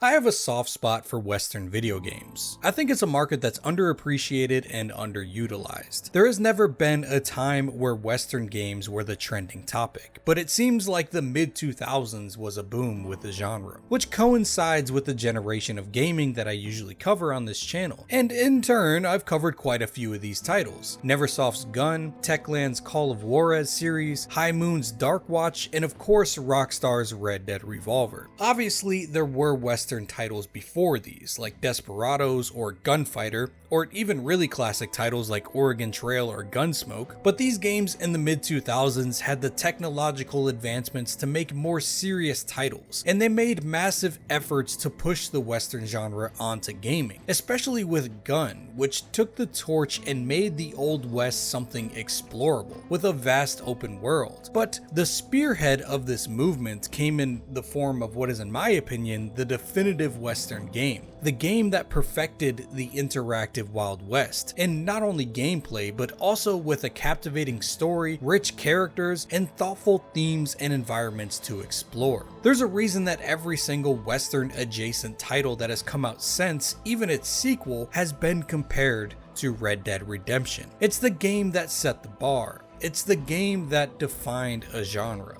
I have a soft spot for Western video games. I think it's a market that's underappreciated and underutilized. There has never been a time where Western games were the trending topic, but it seems like the mid-2000s was a boom with the genre, which coincides with the generation of gaming that I usually cover on this channel. And in turn, I've covered quite a few of these titles. Neversoft's Gun, Techland's Call of Juarez series, High Moon's Dark Watch, and of course Rockstar's Red Dead Revolver. Obviously, there were Western titles before these, like Desperados or Gunfighter, or even really classic titles like Oregon Trail or Gunsmoke, but these games in the mid-2000s had the technological advancements to make more serious titles, and they made massive efforts to push the Western genre onto gaming, especially with Gun, which took the torch and made the Old West something explorable, with a vast open world. But the spearhead of this movement came in the form of what is, in my opinion, the definitive Western game. The game that perfected the interactive Wild West, in not only gameplay, but also with a captivating story, rich characters, and thoughtful themes and environments to explore. There's a reason that every single Western adjacent title that has come out since, even its sequel, has been compared to Red Dead Redemption. It's the game that set the bar. It's the game that defined a genre.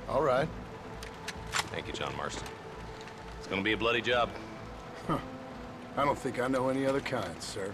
All right. Thank you, John Marston. It's gonna be a bloody job. I don't think I know any other kind, sir.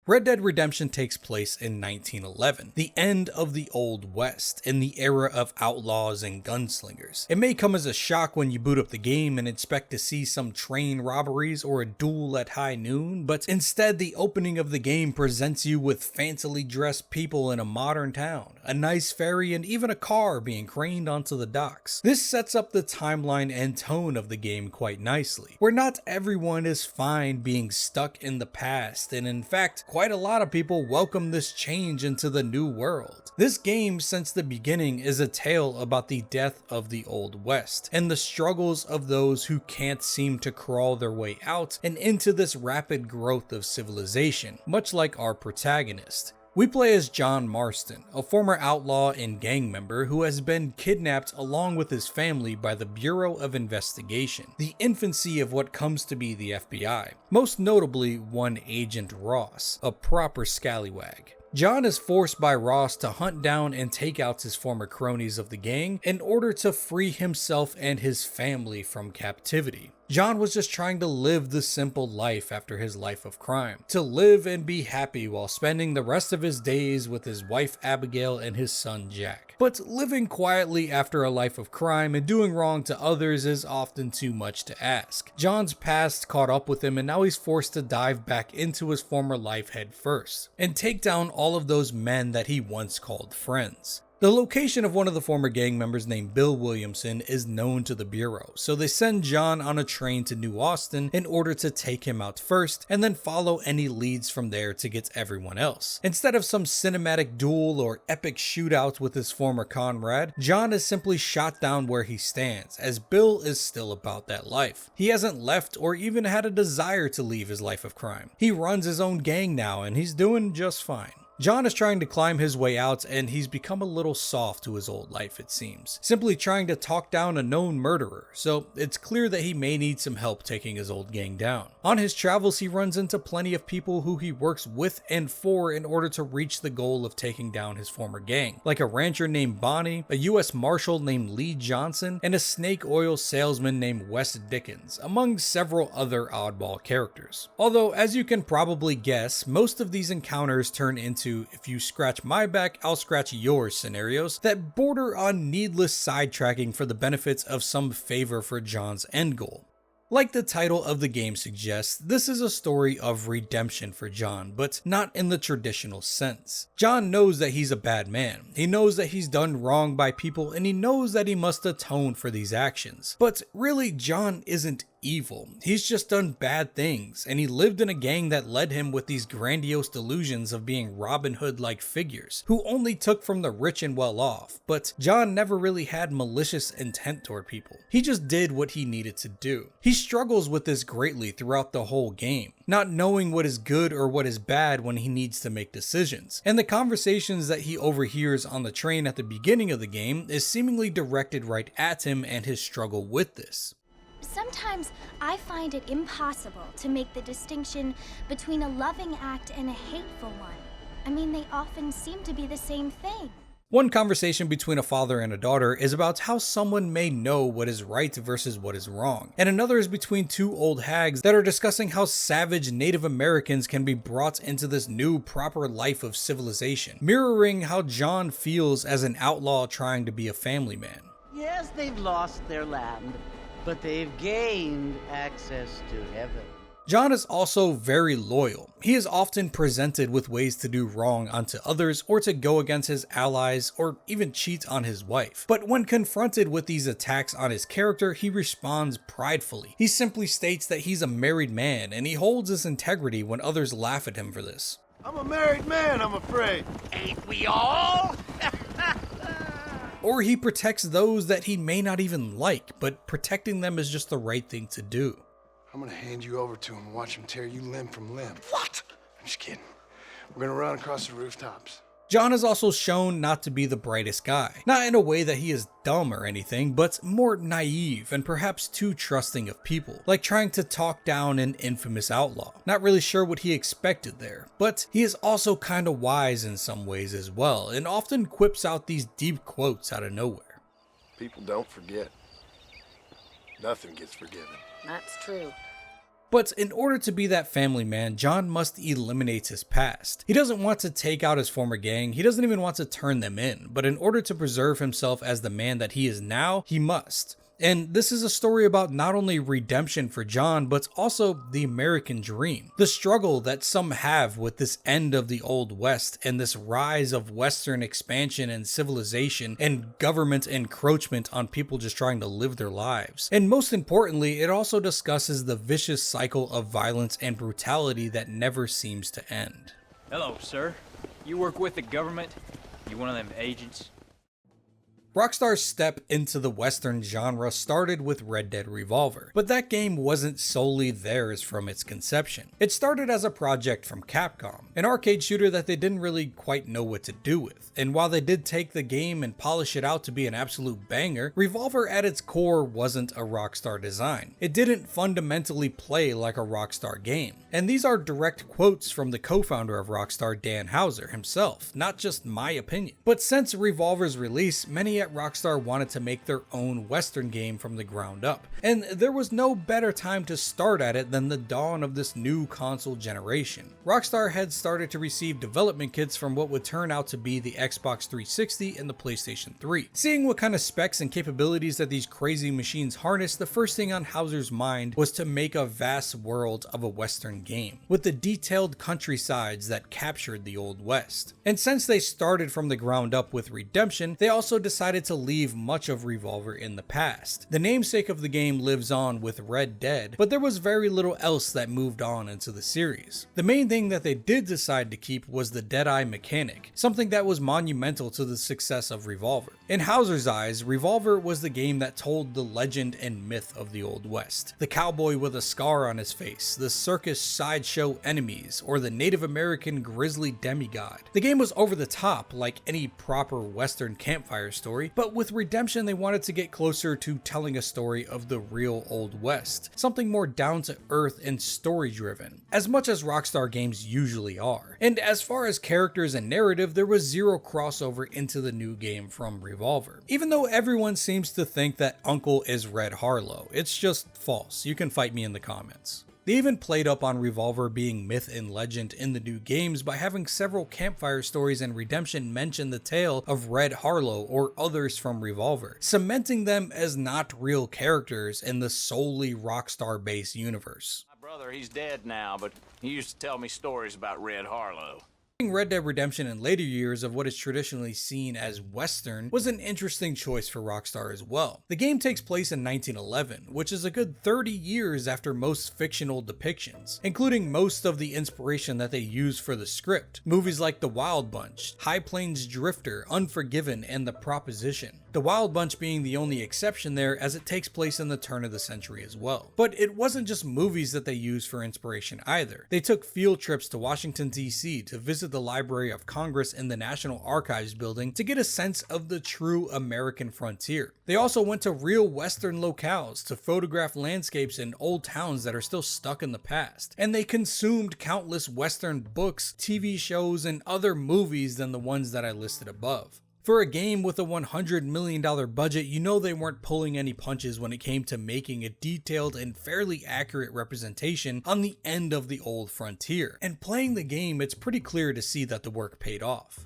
Red Dead Redemption takes place in 1911, the end of the Old West, in the era of outlaws and gunslingers. It may come as a shock when you boot up the game and expect to see some train robberies or a duel at high noon, but instead the opening of the game presents you with fancily dressed people in a modern town, a nice ferry, and even a car being craned onto the docks. This sets up the timeline and tone of the game quite nicely, where not everyone is fine being stuck in the past, and in fact, quite a lot of people welcome this change into the new world. This game, since the beginning, is a tale about the death of the Old West and the struggles of those who can't seem to crawl their way out and into this rapid growth of civilization, much like our protagonist. We play as John Marston, a former outlaw and gang member who has been kidnapped along with his family by the Bureau of Investigation, the infancy of what comes to be the FBI, most notably one Agent Ross, a proper scallywag. John is forced by Ross to hunt down and take out his former cronies of the gang in order to free himself and his family from captivity. John was just trying to live the simple life after his life of crime, to live and be happy while spending the rest of his days with his wife Abigail and his son Jack. But living quietly after a life of crime and doing wrong to others is often too much to ask. John's past caught up with him, and now he's forced to dive back into his former life head first and take down all of those men that he once called friends. The location of one of the former gang members named Bill Williamson is known to the Bureau, so they send John on a train to New Austin in order to take him out first and then follow any leads from there to get everyone else. Instead of some cinematic duel or epic shootout with his former comrade, John is simply shot down where he stands, as Bill is still about that life. He hasn't left or even had a desire to leave his life of crime. He runs his own gang now and he's doing just fine. John is trying to climb his way out, and he's become a little soft to his old life, it seems, simply trying to talk down a known murderer, so it's clear that he may need some help taking his old gang down. On his travels, he runs into plenty of people who he works with and for in order to reach the goal of taking down his former gang, like a rancher named Bonnie, a US Marshal named Lee Johnson, and a snake oil salesman named Wes Dickens, among several other oddball characters. Although, as you can probably guess, most of these encounters turn into if you scratch my back, I'll scratch yours scenarios that border on needless sidetracking for the benefits of some favor for John's end goal. Like the title of the game suggests, this is a story of redemption for John, but not in the traditional sense. John knows that he's a bad man. He knows that he's done wrong by people, and he knows that he must atone for these actions. But really, John isn't evil. He's just done bad things, and he lived in a gang that led him with these grandiose delusions of being Robin Hood-like figures, who only took from the rich and well off. But John never really had malicious intent toward people. He just did what he needed to do. He struggles with this greatly throughout the whole game, not knowing what is good or what is bad when he needs to make decisions. And the conversations that he overhears on the train at the beginning of the game is seemingly directed right at him and his struggle with this. Sometimes I find it impossible to make the distinction between a loving act and a hateful one. I mean, they often seem to be the same thing. One conversation between a father and a daughter is about how someone may know what is right versus what is wrong, and another is between two old hags that are discussing how savage Native Americans can be brought into this new proper life of civilization, mirroring how John feels as an outlaw trying to be a family man. Yes, they've lost their land, but they've gained access to heaven. John is also very loyal. He is often presented with ways to do wrong unto others or to go against his allies or even cheat on his wife. But when confronted with these attacks on his character, he responds pridefully. He simply states that he's a married man and he holds his integrity when others laugh at him for this. I'm a married man, I'm afraid. Ain't we all? Or he protects those that he may not even like, but protecting them is just the right thing to do. I'm gonna hand you over to him and watch him tear you limb from limb. What? I'm just kidding. We're gonna run across the rooftops. John is also shown not to be the brightest guy. Not in a way that he is dumb or anything, but more naive and perhaps too trusting of people, like trying to talk down an infamous outlaw. Not really sure what he expected there, but he is also kinda wise in some ways as well, and often quips out these deep quotes out of nowhere. People don't forget. Nothing gets forgiven. That's true. But in order to be that family man, John must eliminate his past. He doesn't want to take out his former gang, he doesn't even want to turn them in, but in order to preserve himself as the man that he is now, he must. And this is a story about not only redemption for John, but also the American dream. The struggle that some have with this end of the Old West and this rise of Western expansion and civilization and government encroachment on people just trying to live their lives. And most importantly, it also discusses the vicious cycle of violence and brutality that never seems to end. Hello, sir. You work with the government? You one of them agents? Rockstar's step into the Western genre started with Red Dead Revolver, but that game wasn't solely theirs from its conception. It started as a project from Capcom, an arcade shooter that they didn't really quite know what to do with, and while they did take the game and polish it out to be an absolute banger, Revolver at its core wasn't a Rockstar design. It didn't fundamentally play like a Rockstar game, and these are direct quotes from the co-founder of Rockstar, Dan Houser himself, not just my opinion. But since Revolver's release, many at Rockstar wanted to make their own Western game from the ground up, and there was no better time to start at it than the dawn of this new console generation. Rockstar had started to receive development kits from what would turn out to be the Xbox 360 and the PlayStation 3. Seeing what kind of specs and capabilities that these crazy machines harnessed, the first thing on Houser's mind was to make a vast world of a Western game, with the detailed countrysides that captured the Old West. And since they started from the ground up with Redemption, they also decided to leave much of Revolver in the past. The namesake of the game lives on with Red Dead, but there was very little else that moved on into the series. The main thing that they did decide to keep was the Deadeye mechanic, something that was monumental to the success of Revolver. In Houser's eyes, Revolver was the game that told the legend and myth of the Old West. The cowboy with a scar on his face, the circus sideshow enemies, or the Native American grizzly demigod. The game was over the top like any proper Western campfire story, but with Redemption they wanted to get closer to telling a story of the real Old West, something more down to earth and story driven, as much as Rockstar games usually are. And as far as characters and narrative, there was zero crossover into the new game from Revolver. Even though everyone seems to think that Uncle is Red Harlow, it's just false. You can fight me in the comments. They even played up on Revolver being myth and legend in the new games by having several campfire stories and Redemption mention the tale of Red Harlow or others from Revolver, cementing them as not real characters in the solely Rockstar-based universe. My brother, he's dead now, but he used to tell me stories about Red Harlow. Red Dead Redemption in later years of what is traditionally seen as Western was an interesting choice for Rockstar as well. The game takes place in 1911, which is a good 30 years after most fictional depictions, including most of the inspiration that they used for the script. Movies like The Wild Bunch, High Plains Drifter, Unforgiven, and The Proposition. The Wild Bunch being the only exception there, as it takes place in the turn of the century as well. But it wasn't just movies that they used for inspiration either. They took field trips to Washington, D.C. to visit the Library of Congress and the National Archives building to get a sense of the true American frontier. They also went to real Western locales to photograph landscapes in old towns that are still stuck in the past. And they consumed countless Western books, TV shows, and other movies than the ones that I listed above. For a game with a $100 million budget, you know they weren't pulling any punches when it came to making a detailed and fairly accurate representation on the end of the old frontier. And playing the game, it's pretty clear to see that the work paid off.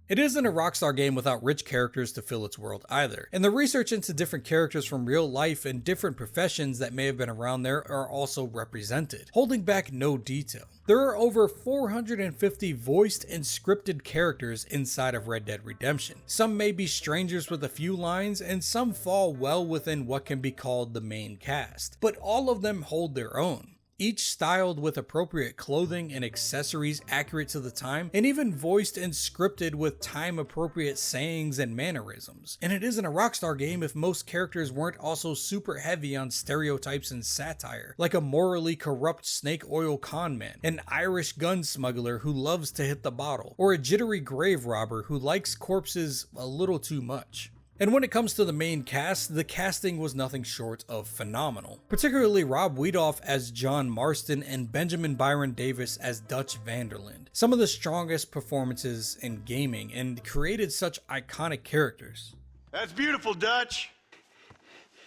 It isn't a Rockstar game without rich characters to fill its world either, and the research into different characters from real life and different professions that may have been around there are also represented, holding back no detail. There are over 450 voiced and scripted characters inside of Red Dead Redemption. Some may be strangers with a few lines, and some fall well within what can be called the main cast, but all of them hold their own. Each styled with appropriate clothing and accessories accurate to the time, and even voiced and scripted with time-appropriate sayings and mannerisms. And it isn't a Rockstar game if most characters weren't also super heavy on stereotypes and satire, like a morally corrupt snake oil con man, an Irish gun smuggler who loves to hit the bottle, or a jittery grave robber who likes corpses a little too much. And when it comes to the main cast, the casting was nothing short of phenomenal. Particularly Rob Wiedoff as John Marston and Benjamin Byron Davis as Dutch Vanderland. Some of the strongest performances in gaming, and created such iconic characters. That's beautiful, Dutch.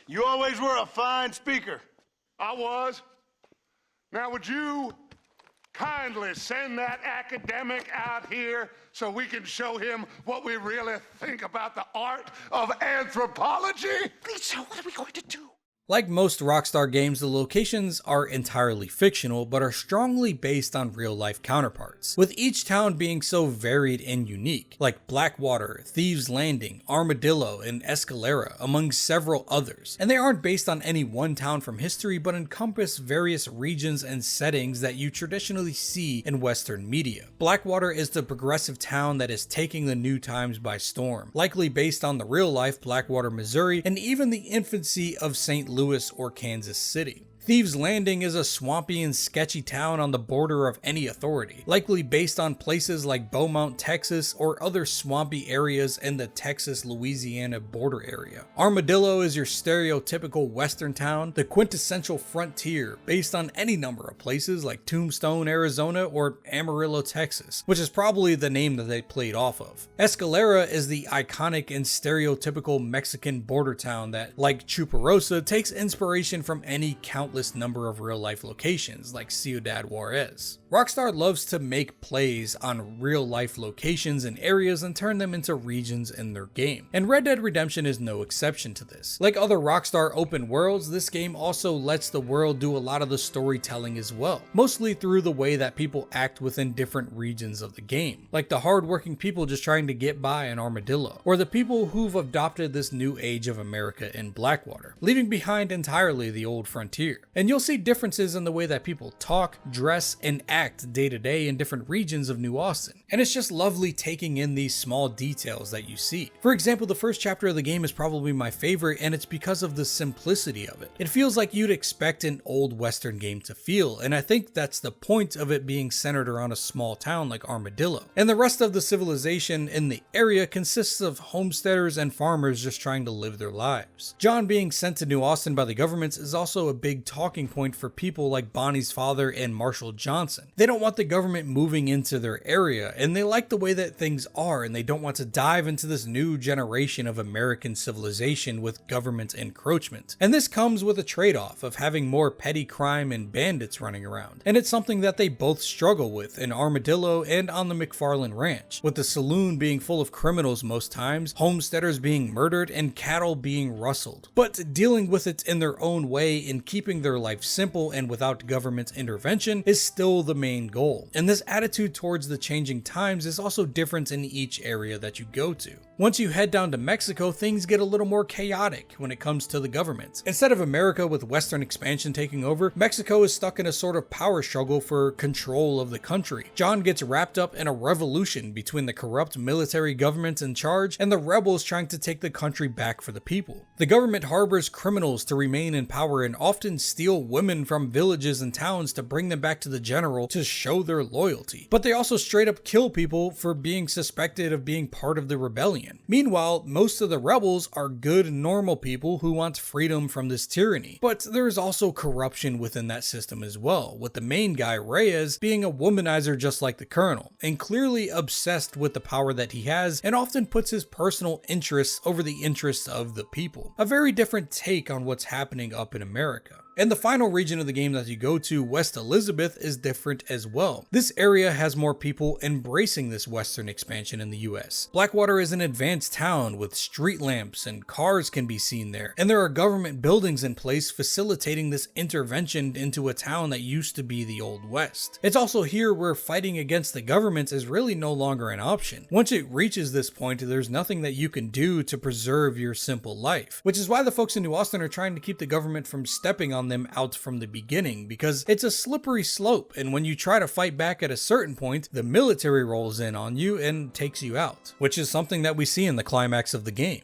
You always were a fine speaker. I was. Now would you kindly send that academic out here so we can show him what we really think about the art of anthropology? Lisa, what are we going to do? Like most Rockstar games, the locations are entirely fictional, but are strongly based on real-life counterparts, with each town being so varied and unique, like Blackwater, Thieves Landing, Armadillo, and Escalera, among several others. And they aren't based on any one town from history, but encompass various regions and settings that you traditionally see in Western media. Blackwater is the progressive town that is taking the new times by storm, likely based on the real-life Blackwater, Missouri, and even the infancy of St. Louis or Kansas City. Thieves Landing is a swampy and sketchy town on the border of any authority, likely based on places like Beaumont, Texas, or other swampy areas in the Texas-Louisiana border area. Armadillo is your stereotypical Western town, the quintessential frontier, based on any number of places like Tombstone, Arizona, or Amarillo, Texas, which is probably the name that they played off of. Escalera is the iconic and stereotypical Mexican border town that, like Chuparosa, takes inspiration from any countless number of real-life locations like Ciudad Juarez. Rockstar loves to make plays on real-life locations and areas and turn them into regions in their game, and Red Dead Redemption is no exception to this. Like other Rockstar open worlds, this game also lets the world do a lot of the storytelling as well, mostly through the way that people act within different regions of the game, like the hardworking people just trying to get by in Armadillo, or the people who've adopted this new age of America in Blackwater, leaving behind entirely the old frontier. And you'll see differences in the way that people talk, dress, and act day to day in different regions of New Austin. And it's just lovely taking in these small details that you see. For example, the first chapter of the game is probably my favorite, and it's because of the simplicity of it. It feels like you'd expect an old Western game to feel, and I think that's the point of it being centered around a small town like Armadillo. And the rest of the civilization in the area consists of homesteaders and farmers just trying to live their lives. John being sent to New Austin by the government is also a big talking point for people like Bonnie's father and Marshall Johnson. They don't want the government moving into their area, and they like the way that things are, and they don't want to dive into this new generation of American civilization with government encroachment. And this comes with a trade-off of having more petty crime and bandits running around, and it's something that they both struggle with in Armadillo and on the McFarland Ranch, with the saloon being full of criminals most times, homesteaders being murdered, and cattle being rustled, but dealing with it in their own way and keeping keeping their life simple and without government intervention is still the main goal. And this attitude towards the changing times is also different in each area that you go to. Once you head down to Mexico, things get a little more chaotic when it comes to the government. Instead of America with Western expansion taking over, Mexico is stuck in a sort of power struggle for control of the country. John gets wrapped up in a revolution between the corrupt military government in charge and the rebels trying to take the country back for the people. The government harbors criminals to remain in power and often steal women from villages and towns to bring them back to the general to show their loyalty. But they also straight up kill people for being suspected of being part of the rebellion. Meanwhile, most of the rebels are good, normal people who want freedom from this tyranny. But there is also corruption within that system as well, with the main guy, Reyes, being a womanizer just like the colonel, and clearly obsessed with the power that he has and often puts his personal interests over the interests of the people. A very different take on what's happening up in America. And the final region of the game that you go to, West Elizabeth, is different as well. This area has more people embracing this Western expansion in the US. Blackwater is an advanced town with street lamps and cars can be seen there, and there are government buildings in place facilitating this intervention into a town that used to be the Old West. It's also here where fighting against the government is really no longer an option. Once it reaches this point, there's nothing that you can do to preserve your simple life, which is why the folks in New Austin are trying to keep the government from stepping on them out from the beginning, because it's a slippery slope, and when you try to fight back at a certain point, the military rolls in on you and takes you out, which is something that we see in the climax of the game.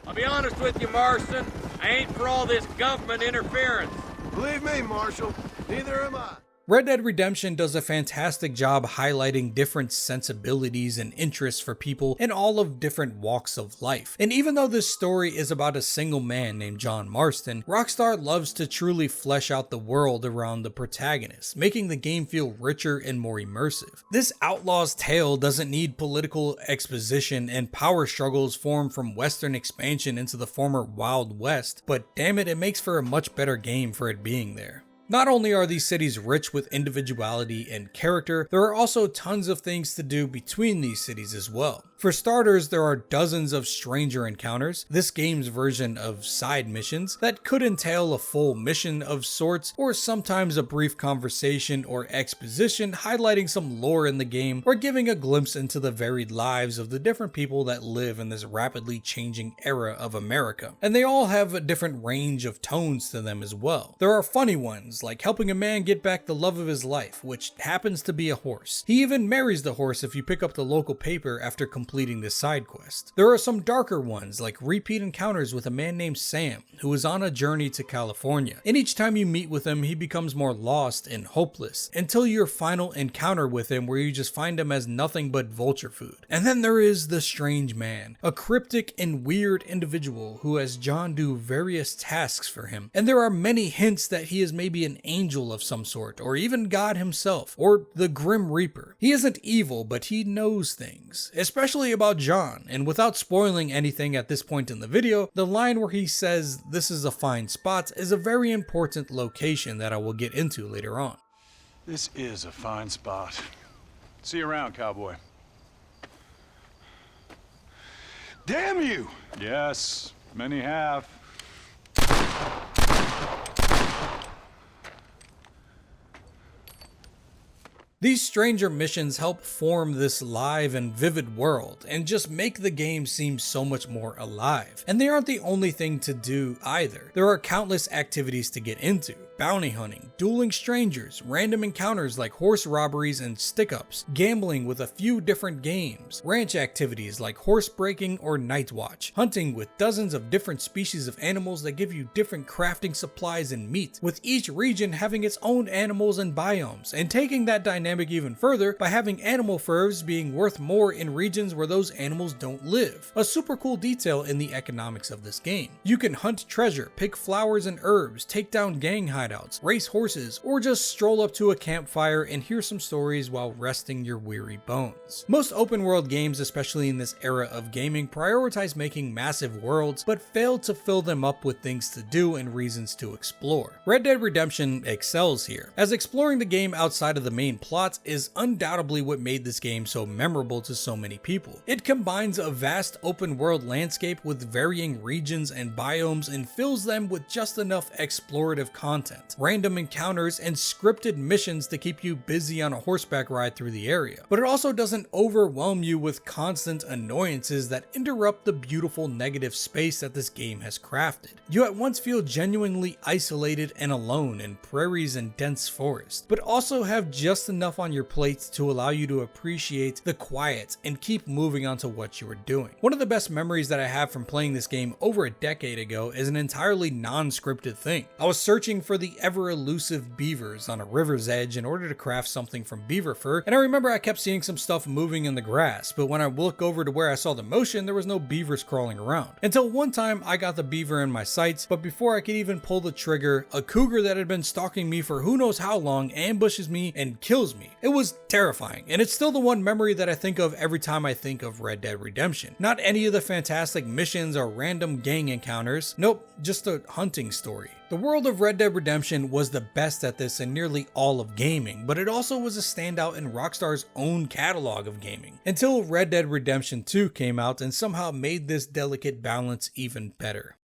I'll be honest with you, Marston. I ain't for all this government interference. Believe me, Marshal, neither am I. Red Dead Redemption does a fantastic job highlighting different sensibilities and interests for people in all of different walks of life. And even though this story is about a single man named John Marston, Rockstar loves to truly flesh out the world around the protagonist, making the game feel richer and more immersive. This outlaw's tale doesn't need political exposition and power struggles formed from Western expansion into the former Wild West, but damn it, it makes for a much better game for it being there. Not only are these cities rich with individuality and character, there are also tons of things to do between these cities as well. For starters, there are dozens of stranger encounters, this game's version of side missions, that could entail a full mission of sorts, or sometimes a brief conversation or exposition highlighting some lore in the game, or giving a glimpse into the varied lives of the different people that live in this rapidly changing era of America. And they all have a different range of tones to them as well. There are funny ones, like helping a man get back the love of his life, which happens to be a horse. He even marries the horse if you pick up the local paper after completing this side quest. There are some darker ones, like repeat encounters with a man named Sam, who is on a journey to California. And each time you meet with him, he becomes more lost and hopeless, until your final encounter with him where you just find him as nothing but vulture food. And then there is the Strange Man, a cryptic and weird individual who has John do various tasks for him. And there are many hints that he is maybe an angel of some sort, or even God himself, or the Grim Reaper. He isn't evil, but he knows things, especially about John. And without spoiling anything at this point in the video, the line where he says this is a fine spot is a very important location that I will get into later on. This is a fine spot. See you around, cowboy. Damn you! Yes, many have. These stranger missions help form this live and vivid world and just make the game seem so much more alive. And they aren't the only thing to do either. There are countless activities to get into. Bounty hunting, dueling strangers, random encounters like horse robberies and stick-ups, gambling with a few different games, ranch activities like horse breaking or night watch, hunting with dozens of different species of animals that give you different crafting supplies and meat, with each region having its own animals and biomes, and taking that dynamic even further by having animal furs being worth more in regions where those animals don't live. A super cool detail in the economics of this game. You can hunt treasure, pick flowers and herbs, take down gang hideouts, race horses, or just stroll up to a campfire and hear some stories while resting your weary bones. Most open world games, especially in this era of gaming, prioritize making massive worlds, but fail to fill them up with things to do and reasons to explore. Red Dead Redemption excels here, as exploring the game outside of the main plot is undoubtedly what made this game so memorable to so many people. It combines a vast open world landscape with varying regions and biomes and fills them with just enough explorative content. content, random encounters, and scripted missions to keep you busy on a horseback ride through the area. But it also doesn't overwhelm you with constant annoyances that interrupt the beautiful negative space that this game has crafted. You at once feel genuinely isolated and alone in prairies and dense forest, but also have just enough on your plate to allow you to appreciate the quiet and keep moving on to what you are doing. One of the best memories that I have from playing this game over a decade ago is an entirely non-scripted thing. I was searching for the ever elusive beavers on a river's edge in order to craft something from beaver fur, and I remember I kept seeing some stuff moving in the grass, but when I looked over to where I saw the motion, there was no beavers crawling around. Until one time I got the beaver in my sights, but before I could even pull the trigger, a cougar that had been stalking me for who knows how long ambushes me and kills me. It was terrifying, and it's still the one memory that I think of every time I think of Red Dead Redemption. Not any of the fantastic missions or random gang encounters, nope, just a hunting story. The world of Red Dead Redemption was the best at this in nearly all of gaming, but it also was a standout in Rockstar's own catalog of gaming, until Red Dead Redemption 2 came out and somehow made this delicate balance even better.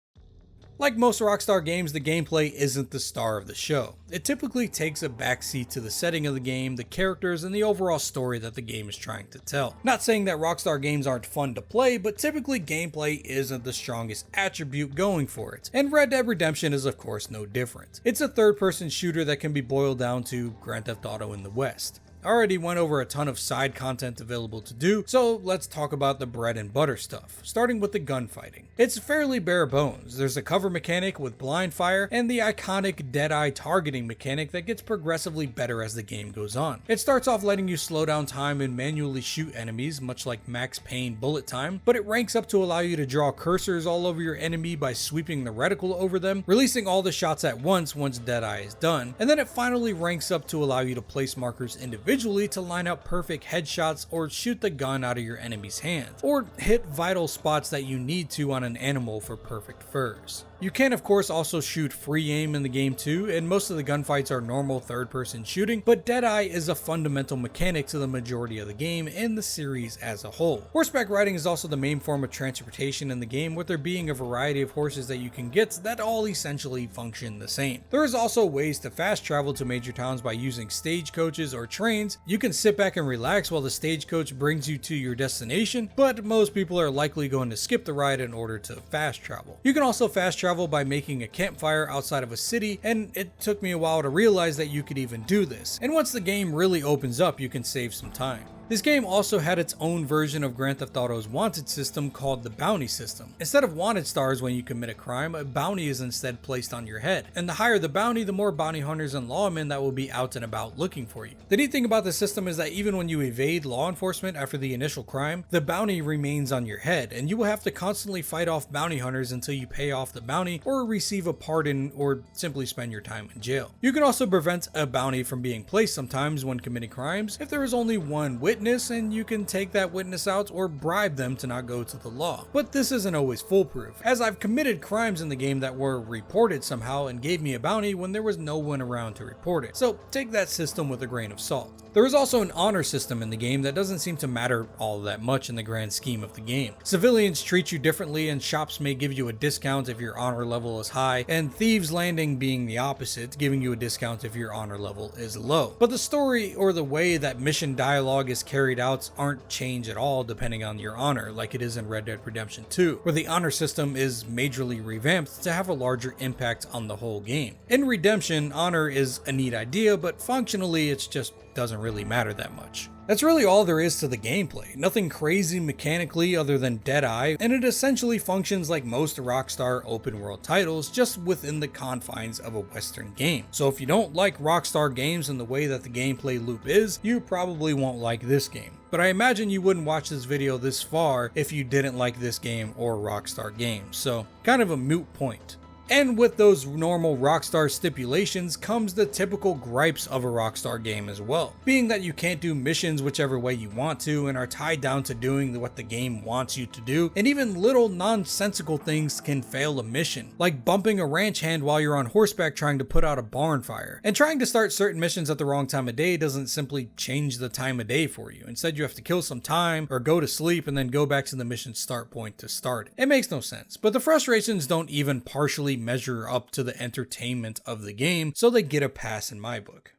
Like most Rockstar games, the gameplay isn't the star of the show. It typically takes a backseat to the setting of the game, the characters, and the overall story that the game is trying to tell. Not saying that Rockstar games aren't fun to play, but typically gameplay isn't the strongest attribute going for it, and Red Dead Redemption is of course no different. It's a third-person shooter that can be boiled down to Grand Theft Auto in the West. I already went over a ton of side content available to do, so let's talk about the bread and butter stuff, starting with the gunfighting. It's fairly bare bones. There's a cover mechanic with blind fire and the iconic dead-eye targeting mechanic that gets progressively better as the game goes on. It starts off letting you slow down time and manually shoot enemies, much like Max Payne bullet time, but it ranks up to allow you to draw cursors all over your enemy by sweeping the reticle over them, releasing all the shots at once dead-eye is done, and then it finally ranks up to allow you to place markers individually to line up perfect headshots or shoot the gun out of your enemy's hand, or hit vital spots that you need to on an animal for perfect furs. You can of course also shoot free aim in the game too, and most of the gunfights are normal third-person shooting, but Deadeye is a fundamental mechanic to the majority of the game and the series as a whole. Horseback riding is also the main form of transportation in the game, with there being a variety of horses that you can get that all essentially function the same. There is also ways to fast travel to major towns by using stagecoaches or trains. You can sit back and relax while the stagecoach brings you to your destination, but most people are likely going to skip the ride in order to fast travel. You can also fast travel by making a campfire outside of a city, and it took me a while to realize that you could even do this. And once the game really opens up, you can save some time. This game also had its own version of Grand Theft Auto's wanted system called the bounty system. Instead of wanted stars when you commit a crime, a bounty is instead placed on your head. And the higher the bounty, the more bounty hunters and lawmen that will be out and about looking for you. The neat thing about this system is that even when you evade law enforcement after the initial crime, the bounty remains on your head, and you will have to constantly fight off bounty hunters until you pay off the bounty or receive a pardon or simply spend your time in jail. You can also prevent a bounty from being placed sometimes when committing crimes if there is only one witness, and you can take that witness out or bribe them to not go to the law. But this isn't always foolproof, as I've committed crimes in the game that were reported somehow and gave me a bounty when there was no one around to report it. So take that system with a grain of salt. There is also an honor system in the game that doesn't seem to matter all that much in the grand scheme of the game. Civilians treat you differently, and shops may give you a discount if your honor level is high, and Thieves Landing being the opposite, giving you a discount if your honor level is low. But the story or the way that mission dialogue is carried out aren't changed at all depending on your honor, like it is in Red Dead Redemption 2, where the honor system is majorly revamped to have a larger impact on the whole game. In Redemption, honor is a neat idea, but functionally it's just doesn't really matter that much. That's really all there is to the gameplay. Nothing crazy mechanically other than Deadeye, and it essentially functions like most Rockstar open world titles, just within the confines of a Western game. So if you don't like Rockstar games and the way that the gameplay loop is, you probably won't like this game. But I imagine you wouldn't watch this video this far if you didn't like this game or Rockstar games, so kind of a moot point. And with those normal Rockstar stipulations comes the typical gripes of a Rockstar game as well, being that you can't do missions whichever way you want to and are tied down to doing what the game wants you to do, and even little nonsensical things can fail a mission, like bumping a ranch hand while you're on horseback trying to put out a barn fire. And trying to start certain missions at the wrong time of day doesn't simply change the time of day for you. Instead, you have to kill some time or go to sleep and then go back to the mission start point to start it. It makes no sense, but the frustrations don't even partially really measure up to the entertainment of the game, so they get a pass in my book.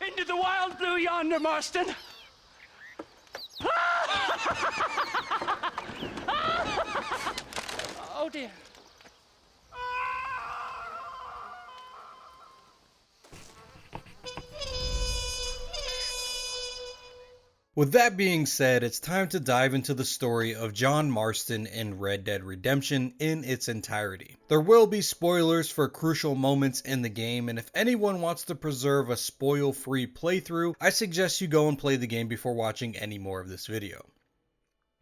Into the wild blue yonder, Marston! Oh dear. With that being said, it's time to dive into the story of John Marston in Red Dead Redemption in its entirety. There will be spoilers for crucial moments in the game, and if anyone wants to preserve a spoil-free playthrough, I suggest you go and play the game before watching any more of this video.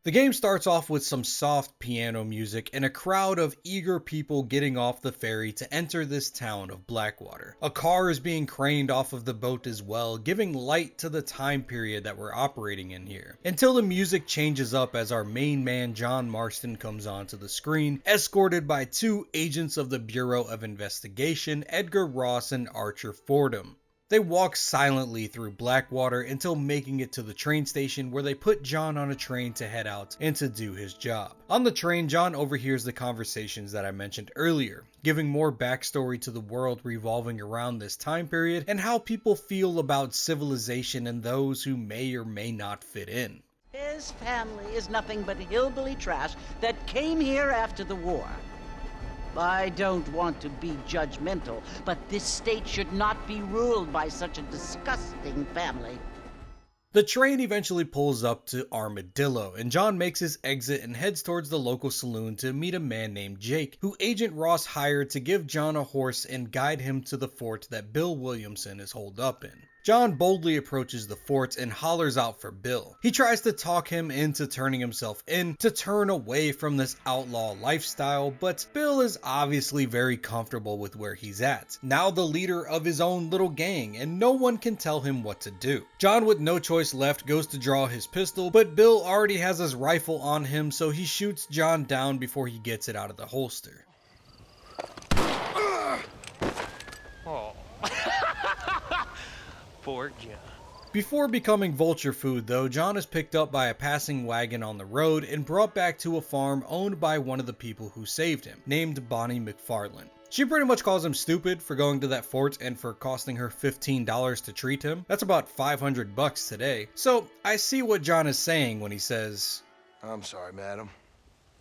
The game starts off with some soft piano music and a crowd of eager people getting off the ferry to enter this town of Blackwater. A car is being craned off of the boat as well, giving light to the time period that we're operating in here. Until the music changes up as our main man John Marston comes onto the screen, escorted by two agents of the Bureau of Investigation, Edgar Ross and Archer Fordham. They walk silently through Blackwater until making it to the train station, where they put John on a train to head out and to do his job. On the train, John overhears the conversations that I mentioned earlier, giving more backstory to the world revolving around this time period and how people feel about civilization and those who may or may not fit in. His family is nothing but hillbilly trash that came here after the war. I don't want to be judgmental, but this state should not be ruled by such a disgusting family. The train eventually pulls up to Armadillo, and John makes his exit and heads towards the local saloon to meet a man named Jake, who Agent Ross hired to give John a horse and guide him to the fort that Bill Williamson is holed up in. John boldly approaches the fort and hollers out for Bill. He tries to talk him into turning himself in to turn away from this outlaw lifestyle, but Bill is obviously very comfortable with where he's at, now the leader of his own little gang, and no one can tell him what to do. John, with no choice left, goes to draw his pistol, but Bill already has his rifle on him, so he shoots John down before he gets it out of the holster. Oh. Poor John. Before becoming vulture food though, John is picked up by a passing wagon on the road and brought back to a farm owned by one of the people who saved him, named Bonnie McFarland. She pretty much calls him stupid for going to that fort and for costing her $15 to treat him. That's about $500 today. So I see what John is saying when he says, I'm sorry, madam.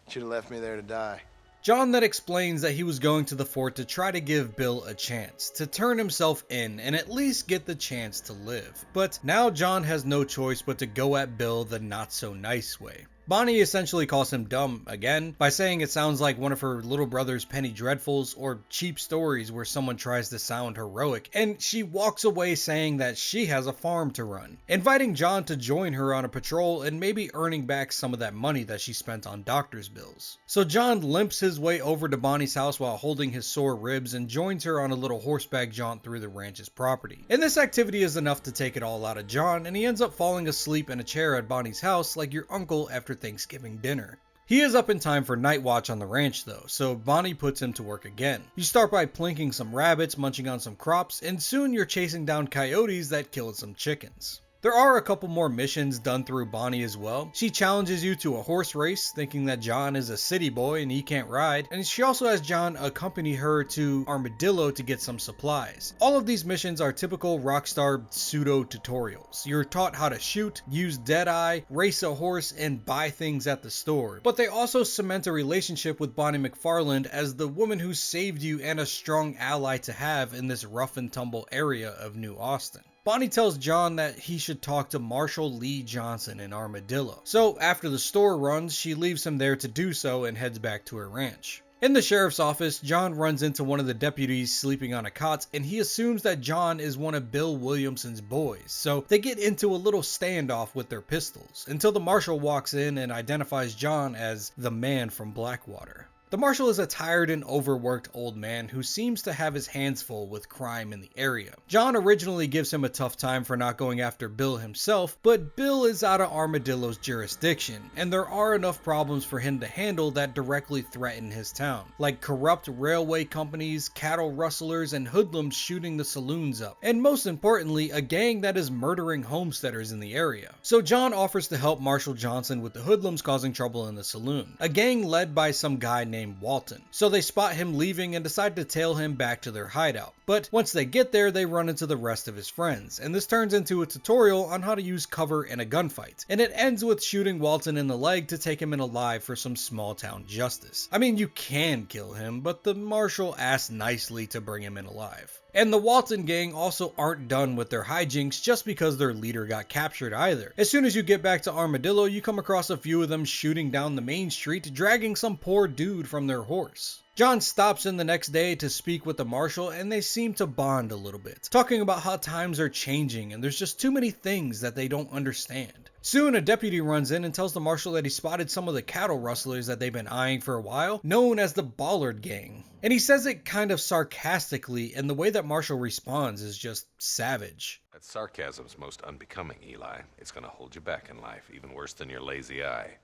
Should have left me there to die. John then explains that he was going to the fort to try to give Bill a chance, to turn himself in and at least get the chance to live. But now John has no choice but to go at Bill the not so nice way. Bonnie essentially calls him dumb again by saying it sounds like one of her little brother's penny dreadfuls or cheap stories where someone tries to sound heroic, and she walks away saying that she has a farm to run, inviting John to join her on a patrol and maybe earning back some of that money that she spent on doctor's bills. So John limps his way over to Bonnie's house while holding his sore ribs and joins her on a little horseback jaunt through the ranch's property. And this activity is enough to take it all out of John, and he ends up falling asleep in a chair at Bonnie's house like your uncle after Thanksgiving dinner. He is up in time for night watch on the ranch though, so Bonnie puts him to work again. You start by plinking some rabbits, munching on some crops, and soon you're chasing down coyotes that killed some chickens. There are a couple more missions done through Bonnie as well. She challenges you to a horse race, thinking that John is a city boy and he can't ride, and she also has John accompany her to Armadillo to get some supplies. All of these missions are typical Rockstar pseudo tutorials. You're taught how to shoot, use Deadeye, race a horse, and buy things at the store. But they also cement a relationship with Bonnie McFarland as the woman who saved you and a strong ally to have in this rough and tumble area of New Austin. Bonnie tells John that he should talk to Marshall Lee Johnson in Armadillo. So after the store runs, she leaves him there to do so and heads back to her ranch. In the sheriff's office, John runs into one of the deputies sleeping on a cot, and he assumes that John is one of Bill Williamson's boys, so they get into a little standoff with their pistols, until the marshal walks in and identifies John as the man from Blackwater. The marshal is a tired and overworked old man who seems to have his hands full with crime in the area. John originally gives him a tough time for not going after Bill himself, but Bill is out of Armadillo's jurisdiction, and there are enough problems for him to handle that directly threaten his town, like corrupt railway companies, cattle rustlers, and hoodlums shooting the saloons up, and most importantly, a gang that is murdering homesteaders in the area. So John offers to help Marshal Johnson with the hoodlums causing trouble in the saloon, a gang led by some guy named named Walton. So they spot him leaving and decide to tail him back to their hideout. But once they get there, they run into the rest of his friends, and this turns into a tutorial on how to use cover in a gunfight. And it ends with shooting Walton in the leg to take him in alive for some small town justice. I mean, you can kill him, but the marshal asked nicely to bring him in alive. And the Walton gang also aren't done with their hijinks just because their leader got captured either. As soon as you get back to Armadillo, you come across a few of them shooting down the main street, dragging some poor dude from their horse. John stops in the next day to speak with the marshal, and they seem to bond a little bit, talking about how times are changing and there's just too many things that they don't understand. Soon a deputy runs in and tells the marshal that he spotted some of the cattle rustlers that they've been eyeing for a while, known as the Ballard Gang. And he says it kind of sarcastically, and the way that Marshall responds is just savage. That sarcasm's most unbecoming, Eli. It's gonna hold you back in life, even worse than your lazy eye.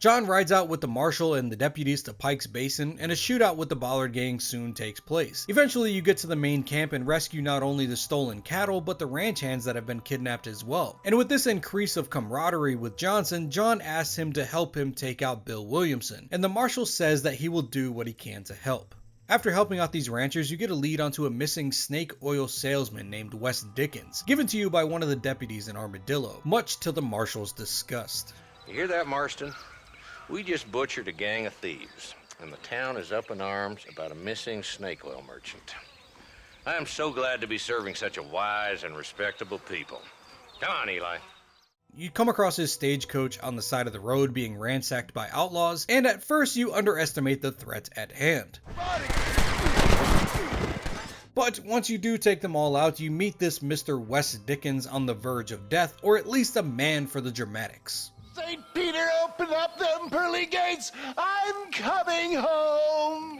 John rides out with the marshal and the deputies to Pike's Basin, and a shootout with the Ballard gang soon takes place. Eventually you get to the main camp and rescue not only the stolen cattle, but the ranch hands that have been kidnapped as well. And with this increase of camaraderie with Johnson, John asks him to help him take out Bill Williamson, and the marshal says that he will do what he can to help. After helping out these ranchers, you get a lead onto a missing snake oil salesman named Wes Dickens, given to you by one of the deputies in Armadillo, much to the marshal's disgust. You hear that, Marston? We just butchered a gang of thieves, and the town is up in arms about a missing snake oil merchant. I am so glad to be serving such a wise and respectable people. Come on, Eli. You come across his stagecoach on the side of the road being ransacked by outlaws, and at first you underestimate the threat at hand. But once you do take them all out, you meet this Mr. Wes Dickens on the verge of death, or at least a man for the dramatics. St. Peter, open up them pearly gates. I'm coming home.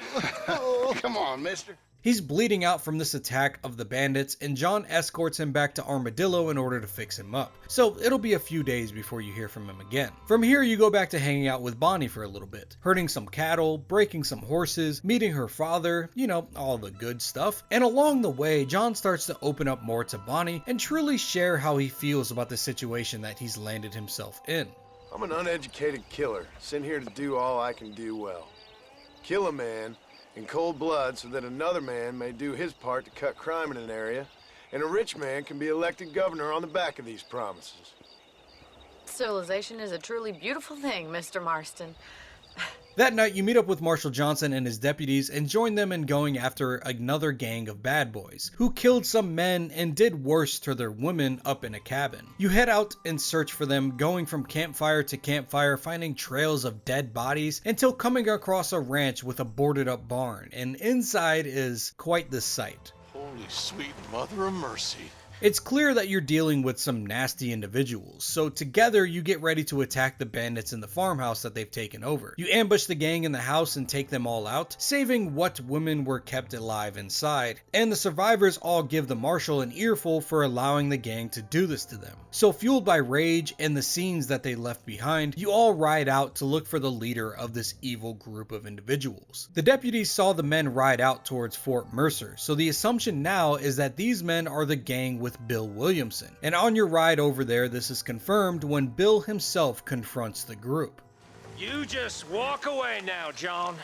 Oh, come on, mister. He's bleeding out from this attack of the bandits, and John escorts him back to Armadillo in order to fix him up. So it'll be a few days before you hear from him again. From here you go back to hanging out with Bonnie for a little bit, herding some cattle, breaking some horses, meeting her father, you know, all the good stuff. And along the way, John starts to open up more to Bonnie and truly share how he feels about the situation that he's landed himself in. I'm an uneducated killer, sent here to do all I can do well. Kill a man in cold blood so that another man may do his part to cut crime in an area, and a rich man can be elected governor on the back of these promises. Civilization is a truly beautiful thing, Mr. Marston. That night, you meet up with Marshal Johnson and his deputies and join them in going after another gang of bad boys, who killed some men and did worse to their women up in a cabin. You head out and search for them, going from campfire to campfire, finding trails of dead bodies, until coming across a ranch with a boarded up barn, and inside is quite the sight. Holy sweet mother of mercy. It's clear that you're dealing with some nasty individuals, so together you get ready to attack the bandits in the farmhouse that they've taken over. You ambush the gang in the house and take them all out, saving what women were kept alive inside, and the survivors all give the marshal an earful for allowing the gang to do this to them. So fueled by rage and the scenes that they left behind, you all ride out to look for the leader of this evil group of individuals. The deputies saw the men ride out towards Fort Mercer, so the assumption now is that these men are the gang with Bill Williamson. And on your ride over there, this is confirmed when Bill himself confronts the group. You just walk away now, John.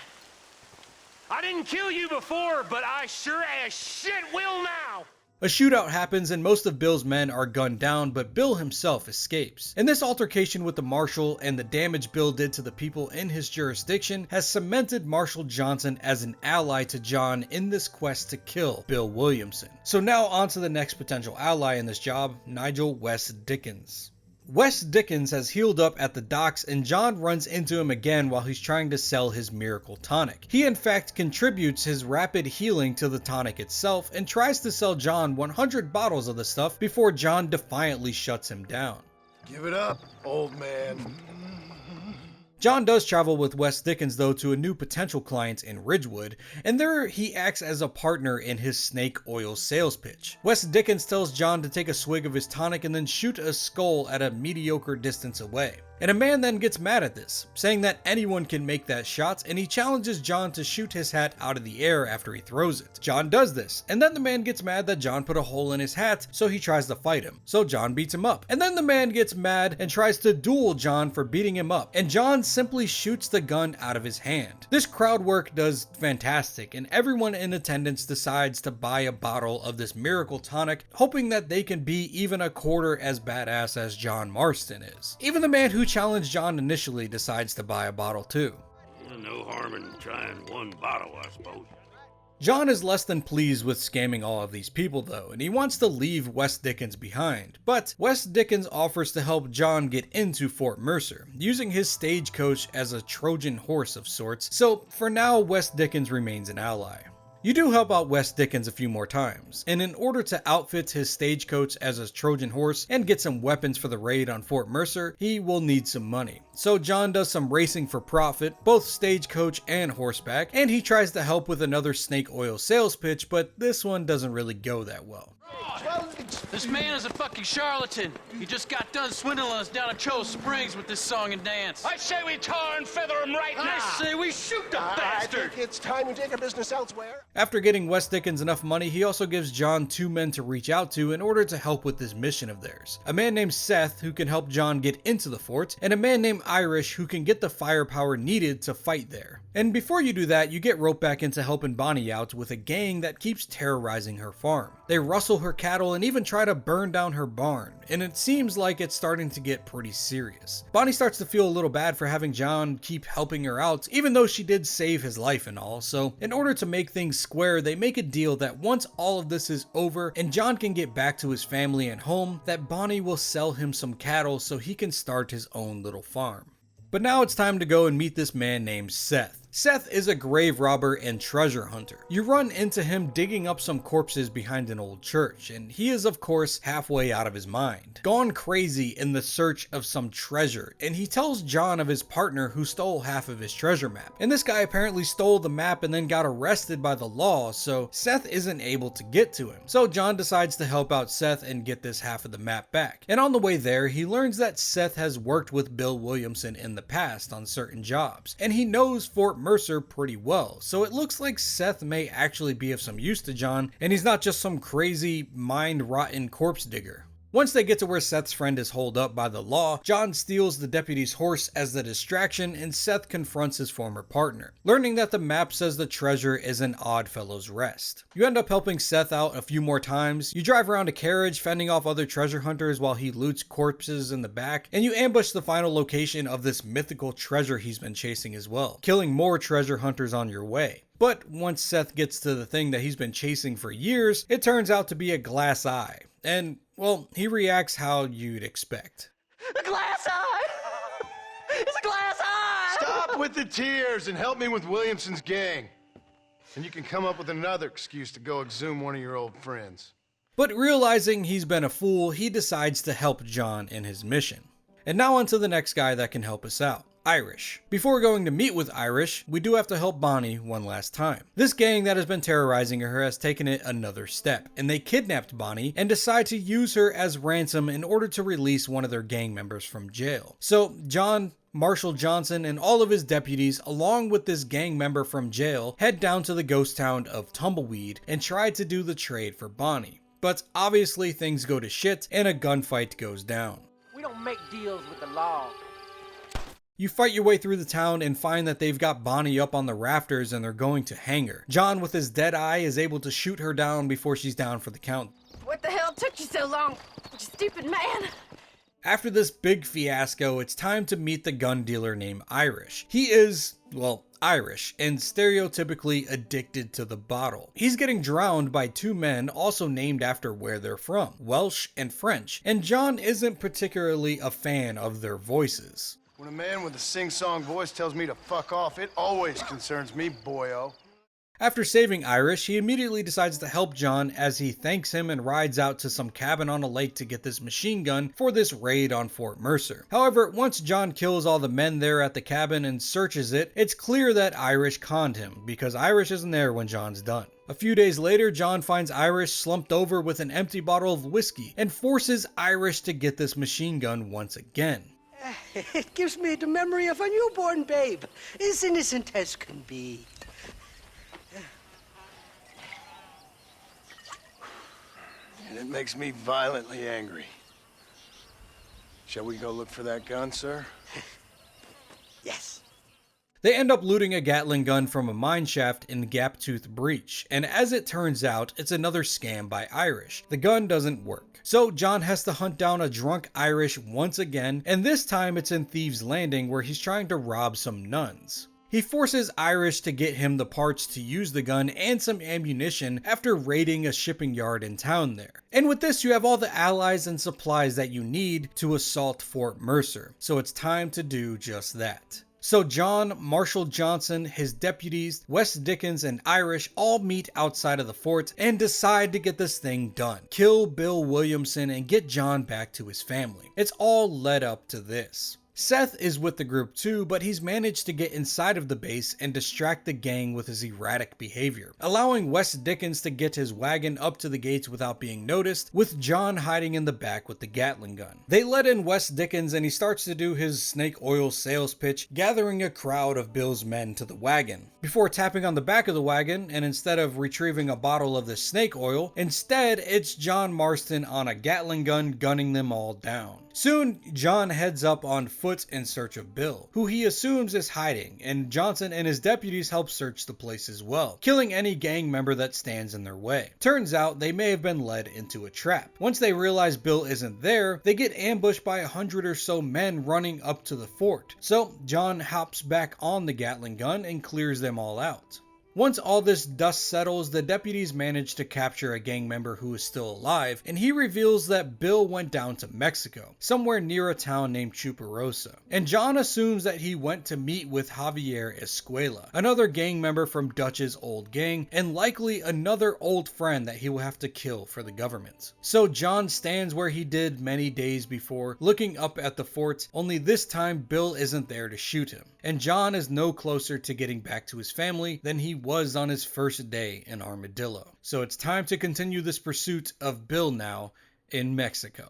I didn't kill you before, but I sure as shit will now. A shootout happens and most of Bill's men are gunned down, but Bill himself escapes. And this altercation with the marshal and the damage Bill did to the people in his jurisdiction has cemented Marshal Johnson as an ally to John in this quest to kill Bill Williamson. So now on to the next potential ally in this job, Nigel Wes Dickens. Wes Dickens has healed up at the docks and John runs into him again while he's trying to sell his miracle tonic. He in fact contributes his rapid healing to the tonic itself and tries to sell John 100 bottles of the stuff before John defiantly shuts him down. Give it up, old man. John does travel with Wes Dickens though to a new potential client in Ridgewood, and there he acts as a partner in his snake oil sales pitch. Wes Dickens tells John to take a swig of his tonic and then shoot a skull at a mediocre distance away. And a man then gets mad at this, saying that anyone can make that shot, and he challenges John to shoot his hat out of the air after he throws it. John does this, and then the man gets mad that John put a hole in his hat, so he tries to fight him. So John beats him up. And then the man gets mad and tries to duel John for beating him up, and John simply shoots the gun out of his hand. This crowd work does fantastic, and everyone in attendance decides to buy a bottle of this miracle tonic, hoping that they can be even a quarter as badass as John Marston is. Even the man who challenged John initially decides to buy a bottle too. No harm in trying one bottle, I suppose. John is less than pleased with scamming all of these people though, and he wants to leave West Dickens behind. But West Dickens offers to help John get into Fort Mercer, using his stagecoach as a Trojan horse of sorts, so for now West Dickens remains an ally. You do help out West Dickens a few more times, and in order to outfit his stagecoach as a Trojan horse and get some weapons for the raid on Fort Mercer, he will need some money. So John does some racing for profit, both stagecoach and horseback, and he tries to help with another snake oil sales pitch, but this one doesn't really go that well. This man is a fucking charlatan. He just got done swindling us down at Cho Springs with this song and dance. I say we tar and feather him right now. I say we shoot the bastard. I think it's time we take our business elsewhere. After getting West Dickens enough money, he also gives John 2 men to reach out to in order to help with this mission of theirs. A man named Seth, who can help John get into the fort, and a man named Irish, who can get the firepower needed to fight there. And before you do that, you get roped back into helping Bonnie out with a gang that keeps terrorizing her farm. They rustle her cattle and even try to burn down her barn, and it seems like it's starting to get pretty serious. Bonnie starts to feel a little bad for having John keep helping her out, even though she did save his life and all, so in order to make things square, they make a deal that once all of this is over and John can get back to his family and home, that Bonnie will sell him some cattle so he can start his own little farm. But now it's time to go and meet this man named Seth. Seth is a grave robber and treasure hunter. You run into him digging up some corpses behind an old church, and he is of course halfway out of his mind, gone crazy in the search of some treasure, and he tells John of his partner who stole half of his treasure map. And this guy apparently stole the map and then got arrested by the law, so Seth isn't able to get to him. So John decides to help out Seth and get this half of the map back. And on the way there, he learns that Seth has worked with Bill Williamson in the past on certain jobs, and he knows Fort Mercer pretty well, so it looks like Seth may actually be of some use to John, and he's not just some crazy, mind-rotten corpse digger. Once they get to where Seth's friend is holed up by the law, John steals the deputy's horse as the distraction, and Seth confronts his former partner, learning that the map says the treasure is an Oddfellow's Rest. You end up helping Seth out a few more times, you drive around a carriage fending off other treasure hunters while he loots corpses in the back, and you ambush the final location of this mythical treasure he's been chasing as well, killing more treasure hunters on your way. But once Seth gets to the thing that he's been chasing for years, it turns out to be a glass eye. And, well, he reacts how you'd expect. A glass eye! It's a glass eye! Stop with the tears and help me with Williamson's gang. And you can come up with another excuse to go exhume one of your old friends. But realizing he's been a fool, he decides to help John in his mission. And now on to the next guy that can help us out. Irish. Before going to meet with Irish, we do have to help Bonnie one last time. This gang that has been terrorizing her has taken it another step, and they kidnapped Bonnie and decide to use her as ransom in order to release one of their gang members from jail. So John, Marshall Johnson, and all of his deputies, along with this gang member from jail, head down to the ghost town of Tumbleweed and try to do the trade for Bonnie. But obviously things go to shit and a gunfight goes down. We don't make deals with the law. You fight your way through the town and find that they've got Bonnie up on the rafters and they're going to hang her. John, with his dead eye, is able to shoot her down before she's down for the count. What the hell took you so long, you stupid man? After this big fiasco, it's time to meet the gun dealer named Irish. He is, well, Irish and stereotypically addicted to the bottle. He's getting drowned by 2 men also named after where they're from, Welsh and French, and John isn't particularly a fan of their voices. When a man with a sing-song voice tells me to fuck off, it always concerns me, boyo. After saving Irish, he immediately decides to help John as he thanks him and rides out to some cabin on a lake to get this machine gun for this raid on Fort Mercer. However, once John kills all the men there at the cabin and searches it, it's clear that Irish conned him, because Irish isn't there when John's done. A few days later, John finds Irish slumped over with an empty bottle of whiskey and forces Irish to get this machine gun once again. It gives me the memory of a newborn babe, as innocent as can be. And it makes me violently angry. Shall we go look for that gun, sir? Yes. They end up looting a Gatling gun from a mine shaft in Gaptooth Breach, and as it turns out, it's another scam by Irish. The gun doesn't work. So John has to hunt down a drunk Irish once again, and this time it's in Thieves Landing where he's trying to rob some nuns. He forces Irish to get him the parts to use the gun and some ammunition after raiding a shipping yard in town there. And with this, you have all the allies and supplies that you need to assault Fort Mercer. So it's time to do just that. So John, Marshall Johnson, his deputies, Wes Dickens, and Irish all meet outside of the fort and decide to get this thing done. Kill Bill Williamson and get John back to his family. It's all led up to this. Seth is with the group too, but he's managed to get inside of the base and distract the gang with his erratic behavior, allowing Wes Dickens to get his wagon up to the gates without being noticed, with John hiding in the back with the Gatling gun. They let in Wes Dickens and he starts to do his snake oil sales pitch, gathering a crowd of Bill's men to the wagon, before tapping on the back of the wagon, and instead of retrieving a bottle of the snake oil, instead it's John Marston on a Gatling gun gunning them all down. Soon, John heads up on foot in search of Bill, who he assumes is hiding, and Johnson and his deputies help search the place as well, killing any gang member that stands in their way. Turns out they may have been led into a trap. Once they realize Bill isn't there, they get ambushed by 100 or so men running up to the fort. So John hops back on the Gatling gun and clears them all out. Once all this dust settles, the deputies manage to capture a gang member who is still alive, and he reveals that Bill went down to Mexico, somewhere near a town named Chuparosa. And John assumes that he went to meet with Javier Escuela, another gang member from Dutch's old gang, and likely another old friend that he will have to kill for the government. So John stands where he did many days before, looking up at the fort, only this time Bill isn't there to shoot him. And John is no closer to getting back to his family than he was on his first day in Armadillo. So it's time to continue this pursuit of Bill now in Mexico.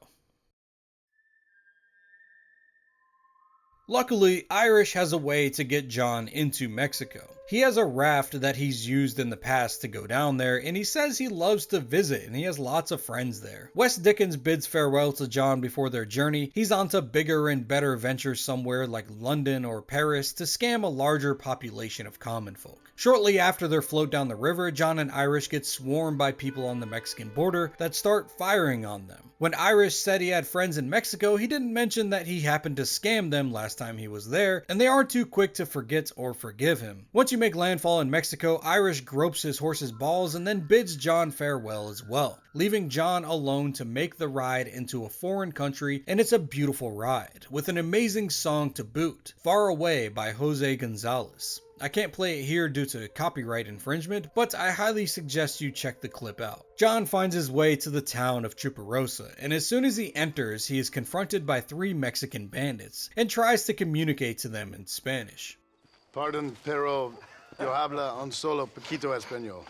Luckily, Irish has a way to get John into Mexico. He has a raft that he's used in the past to go down there, and he says he loves to visit and he has lots of friends there. Wes Dickens bids farewell to John before their journey. He's on to bigger and better ventures somewhere like London or Paris to scam a larger population of common folk. Shortly after their float down the river, John and Irish get swarmed by people on the Mexican border that start firing on them. When Irish said he had friends in Mexico, he didn't mention that he happened to scam them last time he was there, and they aren't too quick to forget or forgive him. Once you make landfall in Mexico, Irish gropes his horse's balls and then bids John farewell as well, leaving John alone to make the ride into a foreign country, and it's a beautiful ride, with an amazing song to boot, Far Away by Jose Gonzalez. I can't play it here due to copyright infringement, but I highly suggest you check the clip out. John finds his way to the town of Chuparosa, and as soon as he enters, he is confronted by 3 Mexican bandits, and tries to communicate to them in Spanish. Pardon, pero yo habla un solo poquito español.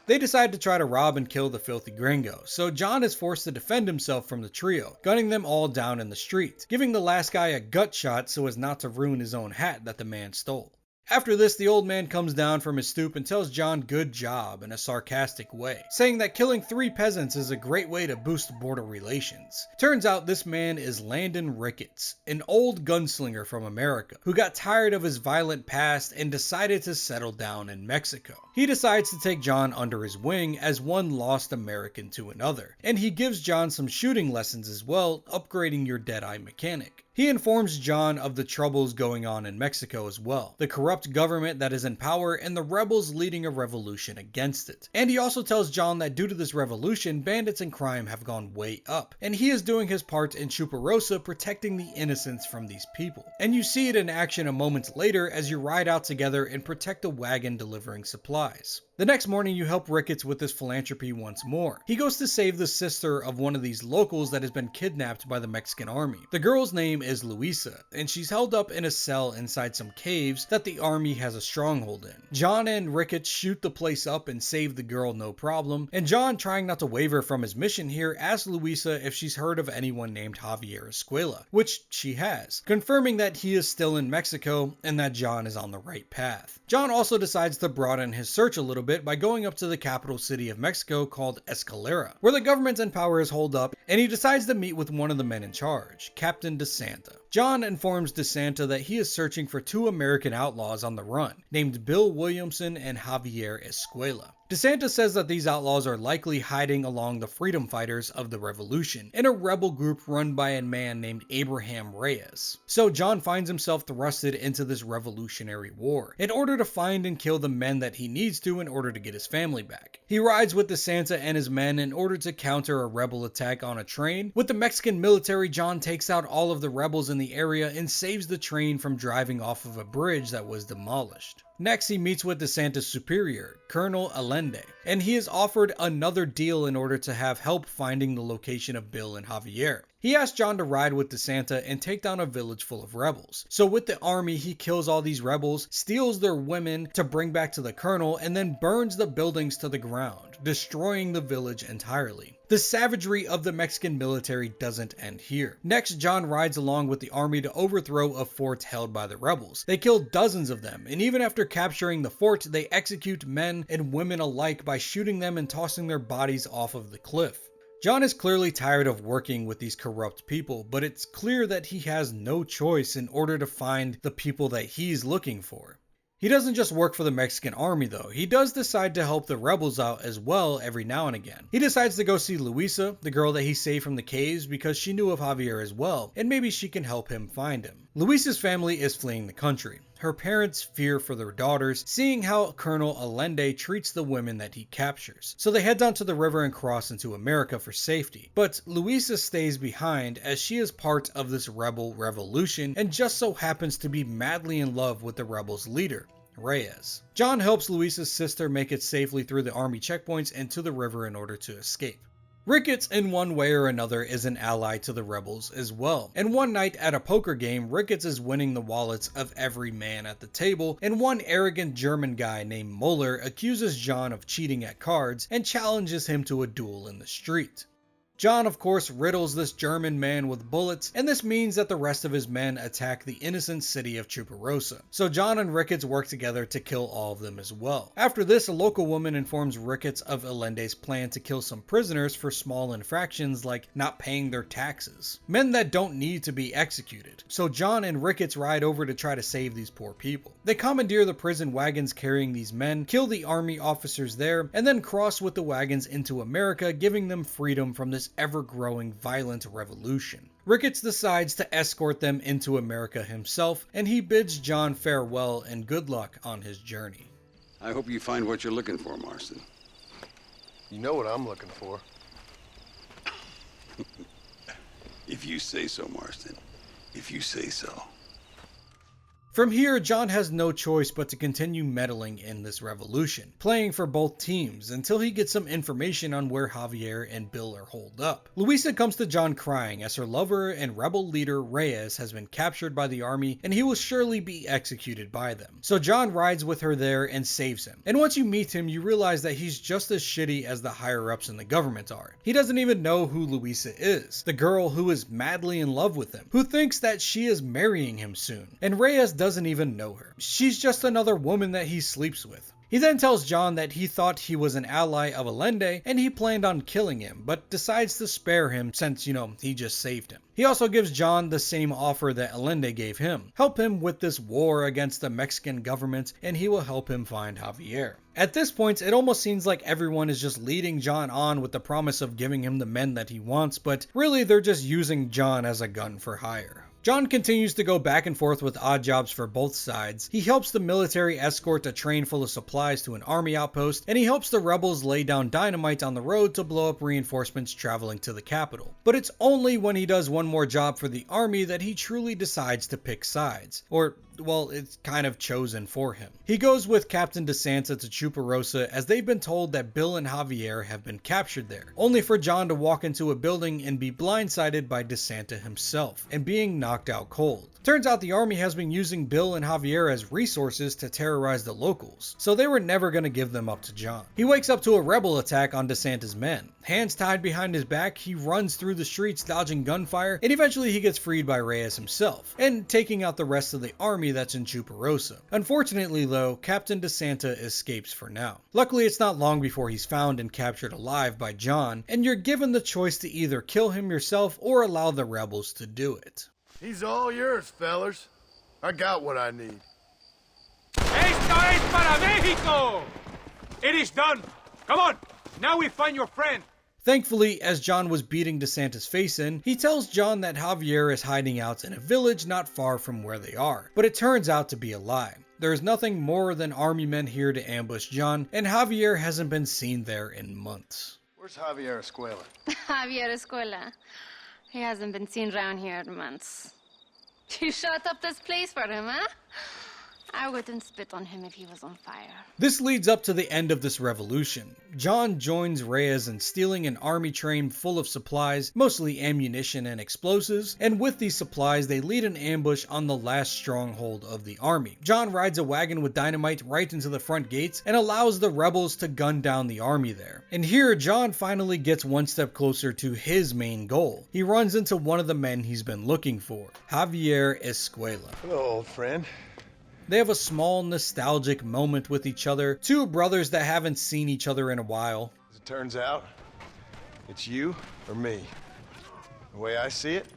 They decide to try to rob and kill the filthy gringo, so John is forced to defend himself from the trio, gunning them all down in the street, giving the last guy a gut shot so as not to ruin his own hat that the man stole. After this, the old man comes down from his stoop and tells John good job in a sarcastic way, saying that killing 3 peasants is a great way to boost border relations. Turns out this man is Landon Ricketts, an old gunslinger from America, who got tired of his violent past and decided to settle down in Mexico. He decides to take John under his wing as one lost American to another, and he gives John some shooting lessons as well, upgrading your Deadeye mechanic. He informs John of the troubles going on in Mexico as well, the corrupt government that is in power and the rebels leading a revolution against it. And he also tells John that due to this revolution, bandits and crime have gone way up, and he is doing his part in Chuparosa protecting the innocents from these people. And you see it in action a moment later as you ride out together and protect a wagon delivering supplies. The next morning, you help Ricketts with his philanthropy once more. He goes to save the sister of one of these locals that has been kidnapped by the Mexican army. The girl's name is Luisa, and she's held up in a cell inside some caves that the army has a stronghold in. John and Ricketts shoot the place up and save the girl no problem, and John, trying not to waver from his mission here, asks Luisa if she's heard of anyone named Javier Escuela, which she has, confirming that he is still in Mexico and that John is on the right path. John also decides to broaden his search a little bit by going up to the capital city of Mexico called Escalera, where the government and power is holed up, and he decides to meet with one of the men in charge, Captain DeSanta. John informs DeSanta that he is searching for 2 American outlaws on the run, named Bill Williamson and Javier Escuela. DeSanta says that these outlaws are likely hiding along the freedom fighters of the revolution in a rebel group run by a man named Abraham Reyes. So John finds himself thrusted into this revolutionary war in order to find and kill the men that he needs to in order to get his family back. He rides with DeSanta and his men in order to counter a rebel attack on a train. With the Mexican military, John takes out all of the rebels in the area and saves the train from driving off of a bridge that was demolished. Next, he meets with DeSanta's superior, Colonel Allende, and he is offered another deal in order to have help finding the location of Bill and Javier. He asks John to ride with DeSanta and take down a village full of rebels. So with the army, he kills all these rebels, steals their women to bring back to the colonel, and then burns the buildings to the ground, destroying the village entirely. The savagery of the Mexican military doesn't end here. Next, John rides along with the army to overthrow a fort held by the rebels. They kill dozens of them, and even after capturing the fort, they execute men and women alike by shooting them and tossing their bodies off of the cliff. John is clearly tired of working with these corrupt people, but it's clear that he has no choice in order to find the people that he's looking for. He doesn't just work for the Mexican army though, he does decide to help the rebels out as well every now and again. He decides to go see Luisa, the girl that he saved from the caves, because she knew of Javier as well, and maybe she can help him find him. Luisa's family is fleeing the country. Her parents fear for their daughters, seeing how Colonel Allende treats the women that he captures. So they head down to the river and cross into America for safety. But Luisa stays behind as she is part of this rebel revolution and just so happens to be madly in love with the rebels' leader, Reyes. John helps Luisa's sister make it safely through the army checkpoints and to the river in order to escape. Ricketts, in one way or another, is an ally to the rebels as well. And one night at a poker game, Ricketts is winning the wallets of every man at the table, and one arrogant German guy named Muller accuses John of cheating at cards and challenges him to a duel in the street. John, of course, riddles this German man with bullets, and this means that the rest of his men attack the innocent city of Chuparosa. So John and Ricketts work together to kill all of them as well. After this, a local woman informs Ricketts of Allende's plan to kill some prisoners for small infractions like not paying their taxes. Men that don't need to be executed. So John and Ricketts ride over to try to save these poor people. They commandeer the prison wagons carrying these men, kill the army officers there, and then cross with the wagons into America, giving them freedom from this ever-growing violent revolution. Ricketts decides to escort them into America himself, and he bids John farewell and good luck on his journey. I hope you find what you're looking for, Marston. You know what I'm looking for. If you say so, Marston. If you say so. From here, John has no choice but to continue meddling in this revolution, playing for both teams until he gets some information on where Javier and Bill are holed up. Luisa comes to John crying as her lover and rebel leader Reyes has been captured by the army and he will surely be executed by them. So John rides with her there and saves him. And once you meet him, you realize that he's just as shitty as the higher ups in the government are. He doesn't even know who Luisa is, the girl who is madly in love with him, who thinks that she is marrying him soon. And Reyes doesn't even know her. She's just another woman that he sleeps with. He then tells John that he thought he was an ally of Allende and he planned on killing him, but decides to spare him since, he just saved him. He also gives John the same offer that Allende gave him. Help him with this war against the Mexican government and he will help him find Javier. At this point, it almost seems like everyone is just leading John on with the promise of giving him the men that he wants, but really they're just using John as a gun for hire. John continues to go back and forth with odd jobs for both sides. He helps the military escort a train full of supplies to an army outpost, and he helps the rebels lay down dynamite on the road to blow up reinforcements traveling to the capital. But it's only when he does one more job for the army that he truly decides to pick sides. Or well, it's kind of chosen for him. He goes with Captain DeSanta to Chuparosa as they've been told that Bill and Javier have been captured there, only for John to walk into a building and be blindsided by DeSanta himself and being knocked out cold. Turns out the army has been using Bill and Javier as resources to terrorize the locals, so they were never going to give them up to John. He wakes up to a rebel attack on DeSanta's men. Hands tied behind his back, he runs through the streets dodging gunfire, and eventually he gets freed by Reyes himself, and taking out the rest of the army that's in Chuparosa. Unfortunately though, Captain DeSanta escapes for now. Luckily it's not long before he's found and captured alive by John, and you're given the choice to either kill him yourself or allow the rebels to do it. He's all yours, fellers. I got what I need. Esto es para Mexico! It is done. Come on, now we find your friend. Thankfully, as John was beating DeSanta's face in, he tells John that Javier is hiding out in a village not far from where they are, but it turns out to be a lie. There is nothing more than army men here to ambush John, and Javier hasn't been seen there in months. Where's Javier Escuela? Javier Escuela. He hasn't been seen around here in months. You shut up this place for him, huh? I wouldn't spit on him if he was on fire. This leads up to the end of this revolution. John joins Reyes in stealing an army train full of supplies, mostly ammunition and explosives, and with these supplies they lead an ambush on the last stronghold of the army. John rides a wagon with dynamite right into the front gates and allows the rebels to gun down the army there. And here John finally gets one step closer to his main goal. He runs into one of the men he's been looking for, Javier Escuela. Hello, old friend. They have a small nostalgic moment with each other, two brothers that haven't seen each other in a while. As it turns out, it's you or me. The way I see it,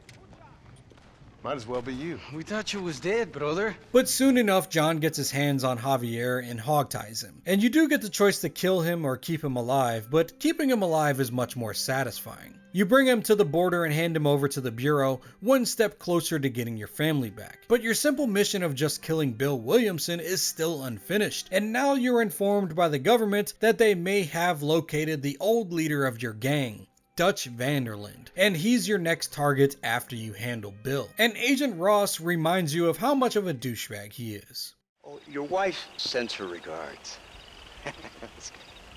might as well be you. We thought you was dead, brother. But soon enough, John gets his hands on Javier and hogties him. And you do get the choice to kill him or keep him alive, but keeping him alive is much more satisfying. You bring him to the border and hand him over to the Bureau, one step closer to getting your family back. But your simple mission of just killing Bill Williamson is still unfinished, and now you're informed by the government that they may have located the old leader of your gang, Dutch Vanderland, and he's your next target after you handle Bill. And Agent Ross reminds you of how much of a douchebag he is. Oh, your wife sends her regards.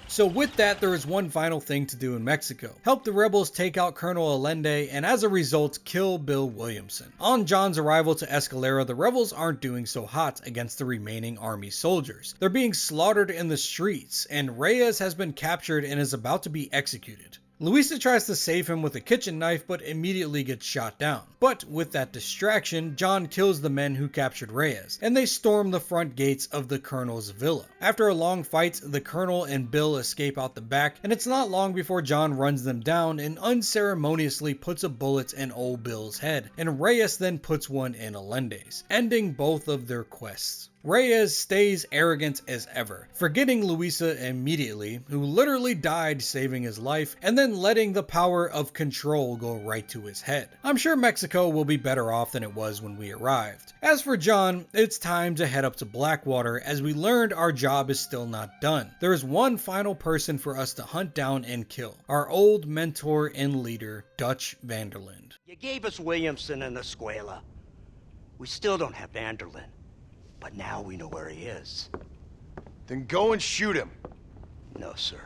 So with that, there is one final thing to do in Mexico. Help the rebels take out Colonel Allende and as a result, kill Bill Williamson. On John's arrival to Escalera, the rebels aren't doing so hot against the remaining army soldiers. They're being slaughtered in the streets, and Reyes has been captured and is about to be executed. Luisa tries to save him with a kitchen knife but immediately gets shot down. But with that distraction, John kills the men who captured Reyes, and they storm the front gates of the Colonel's villa. After a long fight, the Colonel and Bill escape out the back, and it's not long before John runs them down and unceremoniously puts a bullet in old Bill's head, and Reyes then puts one in Allende's, ending both of their quests. Reyes stays arrogant as ever, forgetting Luisa immediately, who literally died saving his life, and then letting the power of control go right to his head. I'm sure Mexico will be better off than it was when we arrived. As for John, it's time to head up to Blackwater as we learned our job is still not done. There is one final person for us to hunt down and kill, our old mentor and leader, Dutch Vanderland. You gave us Williamson and Escuela. We still don't have Vanderland. But now we know where he is. Then go and shoot him. No, sir.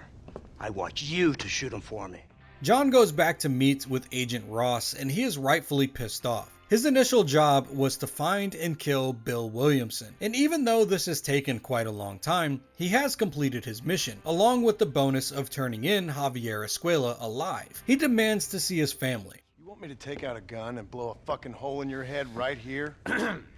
I want you to shoot him for me. John goes back to meet with Agent Ross, and he is rightfully pissed off. His initial job was to find and kill Bill Williamson, and even though this has taken quite a long time, he has completed his mission, along with the bonus of turning in Javier Escuela alive. He demands to see his family. You want me to take out a gun and blow a fucking hole in your head right here?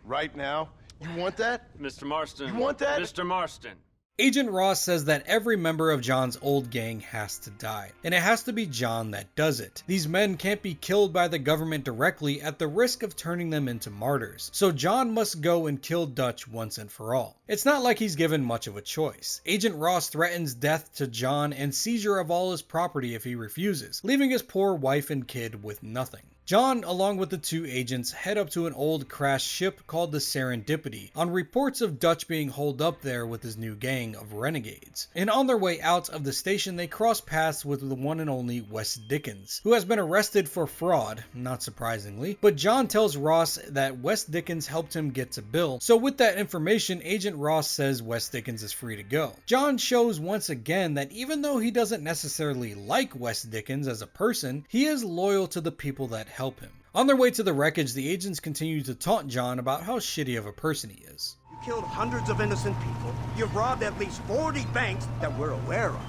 Right now? You want that? Mr. Marston. You want that? Mr. Marston. Agent Ross says that every member of John's old gang has to die, and it has to be John that does it. These men can't be killed by the government directly at the risk of turning them into martyrs, so John must go and kill Dutch once and for all. It's not like he's given much of a choice. Agent Ross threatens death to John and seizure of all his property if he refuses, leaving his poor wife and kid with nothing. John, along with the two agents, head up to an old crashed ship called the Serendipity on reports of Dutch being holed up there with his new gang of renegades. And on their way out of the station, they cross paths with the one and only Wes Dickens, who has been arrested for fraud, not surprisingly, but John tells Ross that Wes Dickens helped him get to Bill, so with that information, Agent Ross says Wes Dickens is free to go. John shows once again that even though he doesn't necessarily like Wes Dickens as a person, he is loyal to the people that help him. On their way to the wreckage, the agents continue to taunt John about how shitty of a person he is. You killed hundreds of innocent people. You've robbed at least 40 banks that we're aware of.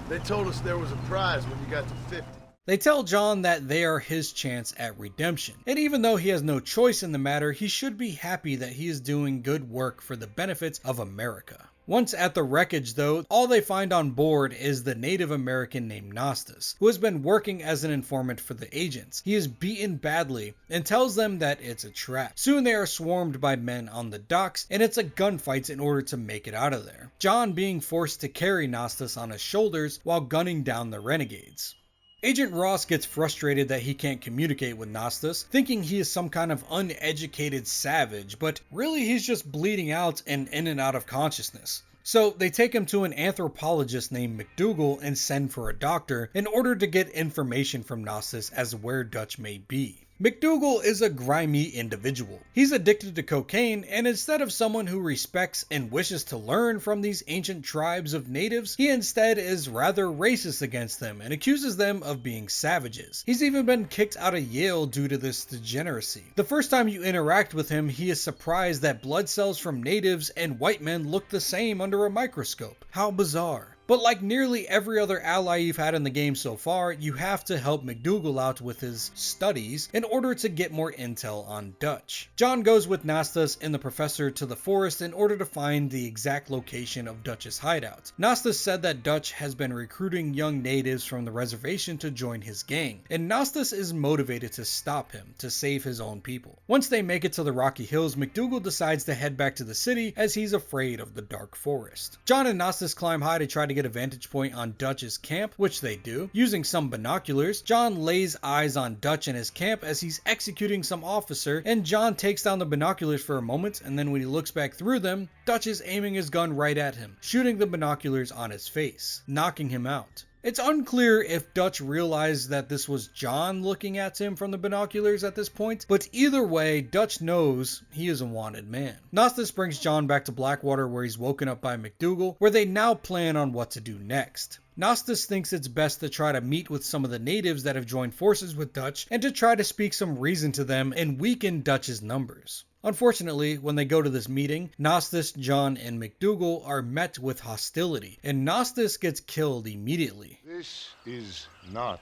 They told us there was a prize when you got to 50. They tell John that they are his chance at redemption, and even though he has no choice in the matter, he should be happy that he is doing good work for the benefits of America. Once at the wreckage though, all they find on board is the Native American named Nostos, who has been working as an informant for the agents. He is beaten badly and tells them that it's a trap. Soon they are swarmed by men on the docks, and it's a gunfight in order to make it out of there. John being forced to carry Nostos on his shoulders while gunning down the renegades. Agent Ross gets frustrated that he can't communicate with Nostos, thinking he is some kind of uneducated savage, but really he's just bleeding out and in and out of consciousness. So they take him to an anthropologist named McDougal and send for a doctor in order to get information from Nostos as to where Dutch may be. McDougal is a grimy individual. He's addicted to cocaine, and instead of someone who respects and wishes to learn from these ancient tribes of natives, he instead is rather racist against them and accuses them of being savages. He's even been kicked out of Yale due to this degeneracy. The first time you interact with him, he is surprised that blood cells from natives and white men look the same under a microscope. How bizarre. But like nearly every other ally you've had in the game so far, you have to help McDougal out with his studies in order to get more intel on Dutch. John goes with Nostos and the professor to the forest in order to find the exact location of Dutch's hideout. Nostos said that Dutch has been recruiting young natives from the reservation to join his gang, and Nostos is motivated to stop him to save his own people. Once they make it to the Rocky Hills, McDougal decides to head back to the city as he's afraid of the dark forest. John and Nostos climb high to try to get a vantage point on Dutch's camp, which they do. Using some binoculars, John lays eyes on Dutch in his camp as he's executing some officer, and John takes down the binoculars for a moment, and then when he looks back through them, Dutch is aiming his gun right at him, shooting the binoculars on his face, knocking him out. It's unclear if Dutch realized that this was John looking at him from the binoculars at this point, but either way, Dutch knows he is a wanted man. Nostos brings John back to Blackwater where he's woken up by McDougal, where they now plan on what to do next. Nostos thinks it's best to try to meet with some of the natives that have joined forces with Dutch and to try to speak some reason to them and weaken Dutch's numbers. Unfortunately, when they go to this meeting, Nostos, John, and McDougal are met with hostility, and Nostos gets killed immediately. This is not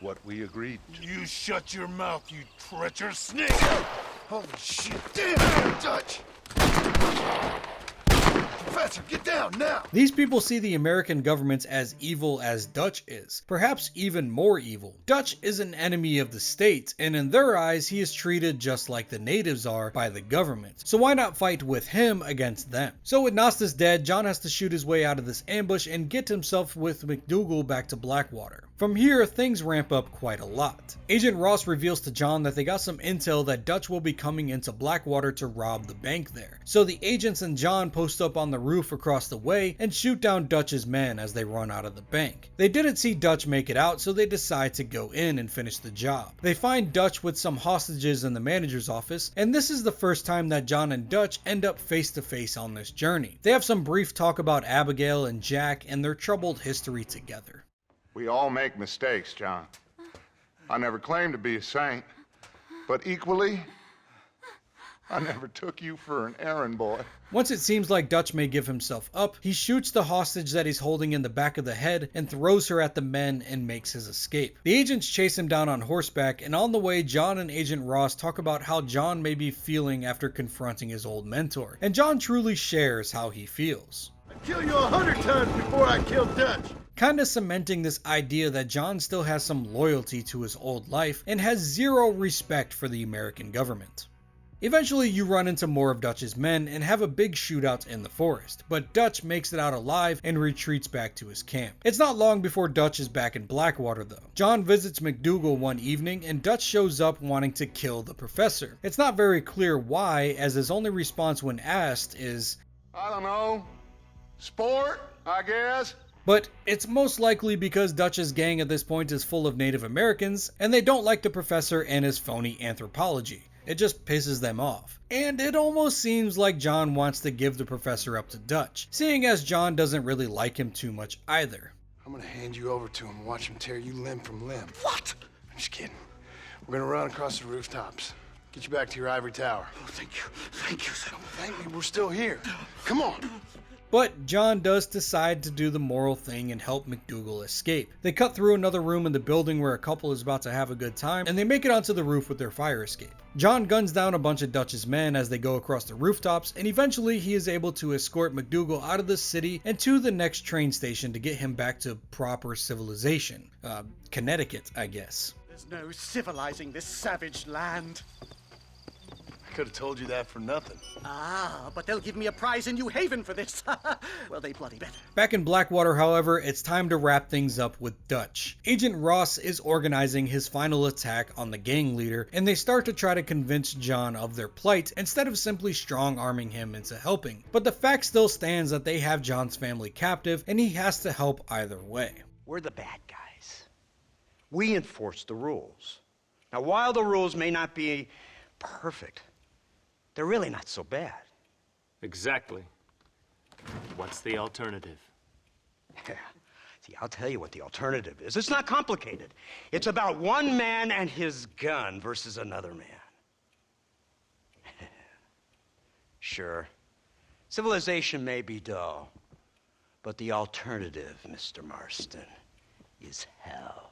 what we agreed to. You shut your mouth, you treacherous snake! Holy shit, damn it, Dutch! Professor, get down now! These people see the American government as evil as Dutch is, perhaps even more evil. Dutch is an enemy of the state, and in their eyes, he is treated just like the natives are by the government. So why not fight with him against them? So with Nostos dead, John has to shoot his way out of this ambush and get himself with McDougal back to Blackwater. From here, things ramp up quite a lot. Agent Ross reveals to John that they got some intel that Dutch will be coming into Blackwater to rob the bank there. So the agents and John post up on the roof across the way and shoot down Dutch's men as they run out of the bank. They didn't see Dutch make it out, so they decide to go in and finish the job. They find Dutch with some hostages in the manager's office, and this is the first time that John and Dutch end up face to face on this journey. They have some brief talk about Abigail and Jack and their troubled history together. We all make mistakes, John. I never claimed to be a saint, but equally, I never took you for an errand boy. Once it seems like Dutch may give himself up, he shoots the hostage that he's holding in the back of the head and throws her at the men and makes his escape. The agents chase him down on horseback, and on the way, John and Agent Ross talk about how John may be feeling after confronting his old mentor, and John truly shares how he feels. I'd kill you 100 times before I killed Dutch. Kinda cementing this idea that John still has some loyalty to his old life and has zero respect for the American government. Eventually you run into more of Dutch's men and have a big shootout in the forest, but Dutch makes it out alive and retreats back to his camp. It's not long before Dutch is back in Blackwater though. John visits McDougal one evening and Dutch shows up wanting to kill the professor. It's not very clear why, as his only response when asked is, I don't know. Sport, I guess. But it's most likely because Dutch's gang at this point is full of Native Americans, and they don't like the professor and his phony anthropology. It just pisses them off. And it almost seems like John wants to give the professor up to Dutch, seeing as John doesn't really like him too much either. I'm gonna hand you over to him and watch him tear you limb from limb. What? I'm just kidding. We're gonna run across the rooftops. Get you back to your ivory tower. Oh, thank you. Thank you, sir. Don't thank me, we're still here. Come on. But John does decide to do the moral thing and help McDougal escape. They cut through another room in the building where a couple is about to have a good time, and they make it onto the roof with their fire escape. John guns down a bunch of Dutch's men as they go across the rooftops, and eventually he is able to escort McDougal out of the city and to the next train station to get him back to proper civilization. Connecticut, I guess. There's no civilizing this savage land. I could have told you that for nothing. Ah, but they'll give me a prize in New Haven for this. Well, they bloody better. Back in Blackwater, however, it's time to wrap things up with Dutch. Agent Ross is organizing his final attack on the gang leader, and they start to try to convince John of their plight instead of simply strong-arming him into helping. But the fact still stands that they have John's family captive, and he has to help either way. We're the bad guys. We enforce the rules. Now, while the rules may not be perfect, they're really not so bad. Exactly. What's the alternative? Yeah. See, I'll tell you what the alternative is. It's not complicated. It's about one man and his gun versus another man. Sure, civilization may be dull, but the alternative, Mr. Marston, is hell.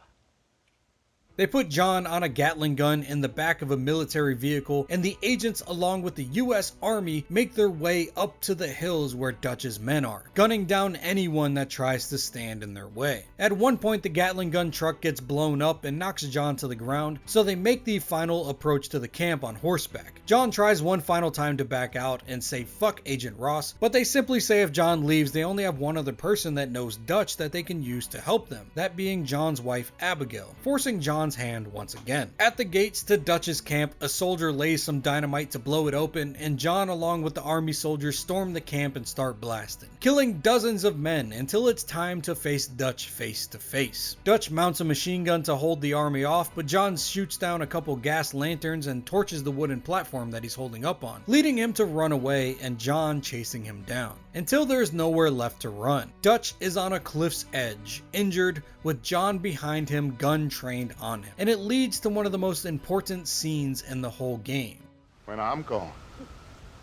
They put John on a Gatling gun in the back of a military vehicle, and the agents along with the US Army make their way up to the hills where Dutch's men are, gunning down anyone that tries to stand in their way. At one point the Gatling gun truck gets blown up and knocks John to the ground, so they make the final approach to the camp on horseback. John tries one final time to back out and say fuck Agent Ross, but they simply say if John leaves they only have one other person that knows Dutch that they can use to help them, that being John's wife Abigail, forcing John's hand once again. At the gates to Dutch's camp, a soldier lays some dynamite to blow it open, and John along with the army soldiers storm the camp and start blasting, killing dozens of men until it's time to face Dutch face to face. Dutch mounts a machine gun to hold the army off, but John shoots down a couple gas lanterns and torches the wooden platform that he's holding up on, leading him to run away and John chasing him down, until there's nowhere left to run. Dutch is on a cliff's edge, injured, with John behind him, gun trained on him, and it leads to one of the most important scenes in the whole game. When I'm gone,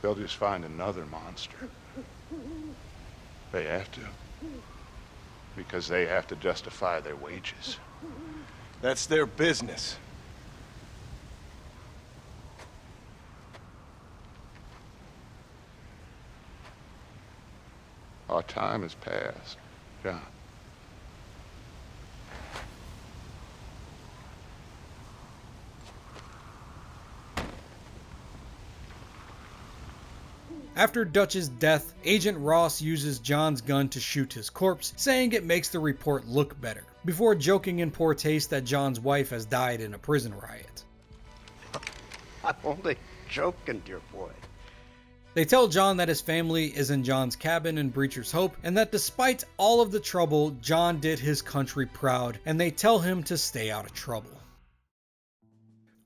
they'll just find another monster. They have to. Because they have to justify their wages. That's their business. Our time has passed, John. After Dutch's death, Agent Ross uses John's gun to shoot his corpse, saying it makes the report look better, before joking in poor taste that John's wife has died in a prison riot. I'm only joking, dear boy. They tell John that his family is in John's cabin in Breacher's Hope, and that despite all of the trouble, John did his country proud, and they tell him to stay out of trouble.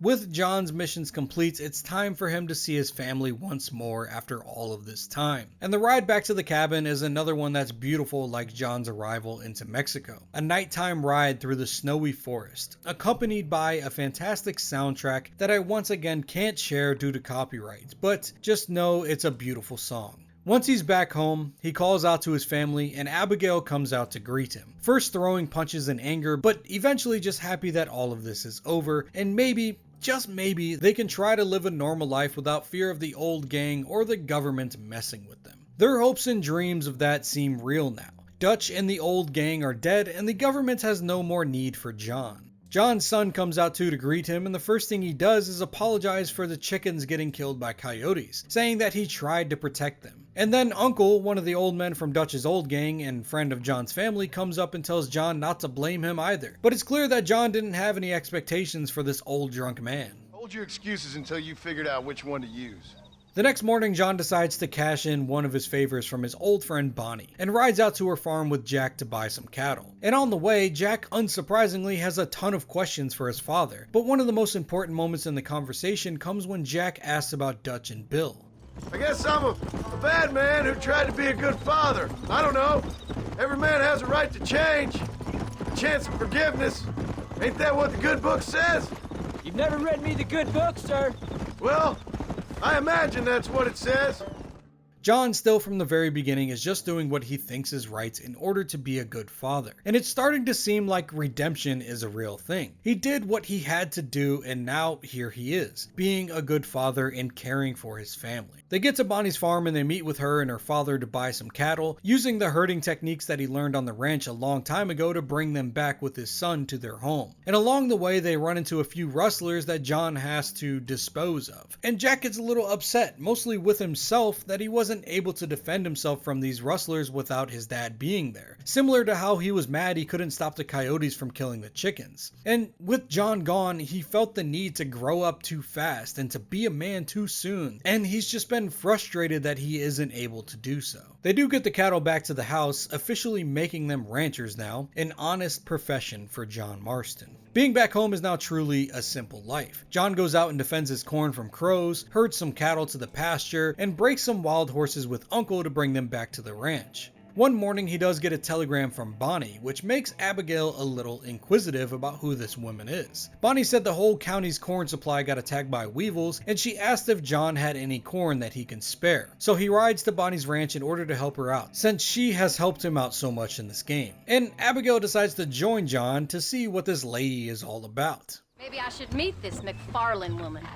With John's missions complete, it's time for him to see his family once more after all of this time. And the ride back to the cabin is another one that's beautiful like John's arrival into Mexico. A nighttime ride through the snowy forest, accompanied by a fantastic soundtrack that I once again can't share due to copyright, but just know it's a beautiful song. Once he's back home, he calls out to his family and Abigail comes out to greet him. First throwing punches in anger, but eventually just happy that all of this is over and maybe, just maybe, they can try to live a normal life without fear of the old gang or the government messing with them. Their hopes and dreams of that seem real now. Dutch and the old gang are dead and the government has no more need for John. John's son comes out too to greet him, and the first thing he does is apologize for the chickens getting killed by coyotes, saying that he tried to protect them. And then Uncle, one of the old men from Dutch's old gang and friend of John's family, comes up and tells John not to blame him either. But it's clear that John didn't have any expectations for this old drunk man. Hold your excuses until you figured out which one to use. The next morning, John decides to cash in one of his favors from his old friend Bonnie, and rides out to her farm with Jack to buy some cattle. And on the way, Jack unsurprisingly has a ton of questions for his father, but one of the most important moments in the conversation comes when Jack asks about Dutch and Bill. I guess I'm a bad man who tried to be a good father. I don't know. Every man has a right to change, a chance of forgiveness. Ain't that what the good book says? You've never read me the good book, sir. Well, I imagine that's what it says. John, still from the very beginning, is just doing what he thinks is right in order to be a good father. And it's starting to seem like redemption is a real thing. He did what he had to do, and now here he is, being a good father and caring for his family. They get to Bonnie's farm and they meet with her and her father to buy some cattle, using the herding techniques that he learned on the ranch a long time ago to bring them back with his son to their home. And along the way, they run into a few rustlers that John has to dispose of. And Jack gets a little upset, mostly with himself, that he wasn't able to defend himself from these rustlers without his dad being there. Similar to how he was mad he couldn't stop the coyotes from killing the chickens. And with John gone, he felt the need to grow up too fast and to be a man too soon. And he's just been frustrated that he isn't able to do so. They do get the cattle back to the house, officially making them ranchers now, an honest profession for John Marston. Being back home is now truly a simple life. John goes out and defends his corn from crows, herds some cattle to the pasture, and breaks some wild horses with Uncle to bring them back to the ranch. One morning he does get a telegram from Bonnie, which makes Abigail a little inquisitive about who this woman is. Bonnie said the whole county's corn supply got attacked by weevils, and she asked if John had any corn that he can spare. So he rides to Bonnie's ranch in order to help her out, since she has helped him out so much in this game. And Abigail decides to join John to see what this lady is all about. Maybe I should meet this McFarlane woman.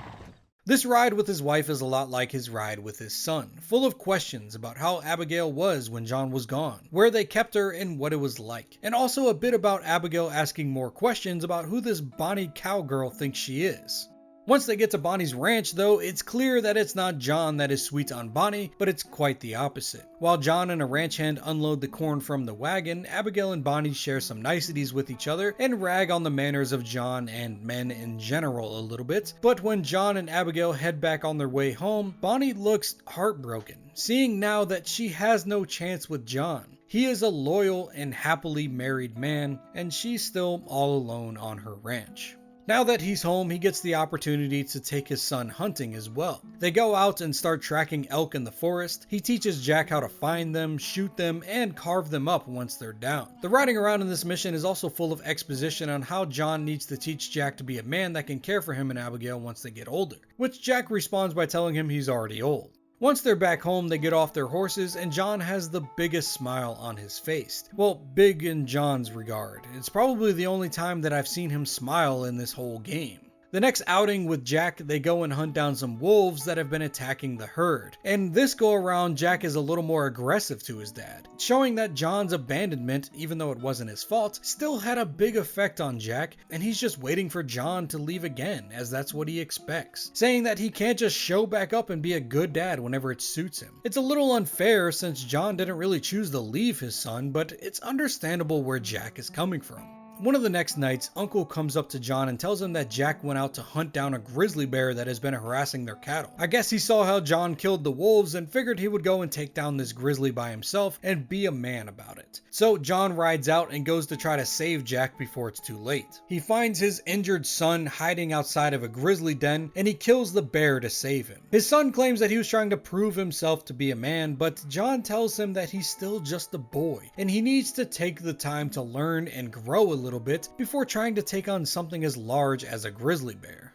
This ride with his wife is a lot like his ride with his son, full of questions about how Abigail was when John was gone, where they kept her and what it was like, and also a bit about Abigail asking more questions about who this Bonnie cowgirl thinks she is. Once they get to Bonnie's ranch though, it's clear that it's not John that is sweet on Bonnie, but it's quite the opposite. While John and a ranch hand unload the corn from the wagon, Abigail and Bonnie share some niceties with each other and rag on the manners of John and men in general a little bit. But when John and Abigail head back on their way home, Bonnie looks heartbroken, seeing now that she has no chance with John. He is a loyal and happily married man, and she's still all alone on her ranch. Now that he's home, he gets the opportunity to take his son hunting as well. They go out and start tracking elk in the forest. He teaches Jack how to find them, shoot them, and carve them up once they're down. The riding around in this mission is also full of exposition on how John needs to teach Jack to be a man that can care for him and Abigail once they get older, which Jack responds by telling him he's already old. Once they're back home, they get off their horses and John has the biggest smile on his face. Well, big in John's regard. It's probably the only time that I've seen him smile in this whole game. The next outing with Jack, they go and hunt down some wolves that have been attacking the herd. And this go around, Jack is a little more aggressive to his dad, showing that John's abandonment, even though it wasn't his fault, still had a big effect on Jack, and he's just waiting for John to leave again, as that's what he expects, saying that he can't just show back up and be a good dad whenever it suits him. It's a little unfair since John didn't really choose to leave his son, but it's understandable where Jack is coming from. One of the next nights, Uncle comes up to John and tells him that Jack went out to hunt down a grizzly bear that has been harassing their cattle. I guess he saw how John killed the wolves and figured he would go and take down this grizzly by himself and be a man about it. So John rides out and goes to try to save Jack before it's too late. He finds his injured son hiding outside of a grizzly den and he kills the bear to save him. His son claims that he was trying to prove himself to be a man, but John tells him that he's still just a boy and he needs to take the time to learn and grow a little bit before trying to take on something as large as a grizzly bear.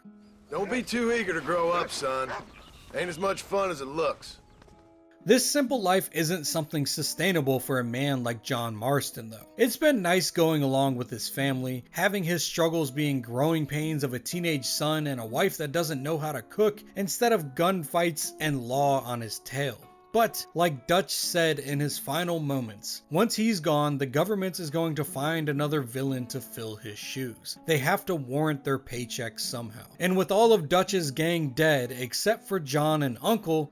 Don't be too eager to grow up, son. Ain't as much fun as it looks. This simple life isn't something sustainable for a man like John Marston though. It's been nice going along with his family, having his struggles being growing pains of a teenage son and a wife that doesn't know how to cook instead of gunfights and law on his tail. But like Dutch said in his final moments, once he's gone, the government is going to find another villain to fill his shoes. They have to warrant their paychecks somehow. And with all of Dutch's gang dead, except for John and Uncle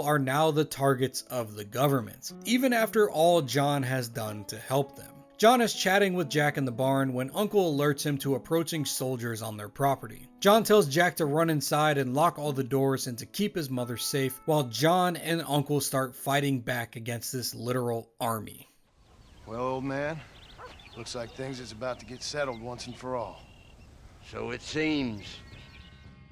are now the targets of the government, even after all John has done to help them. John is chatting with Jack in the barn when Uncle alerts him to approaching soldiers on their property. John tells Jack to run inside and lock all the doors and to keep his mother safe, while John and Uncle start fighting back against this literal army. Well, old man, looks like things is about to get settled once and for all. So it seems.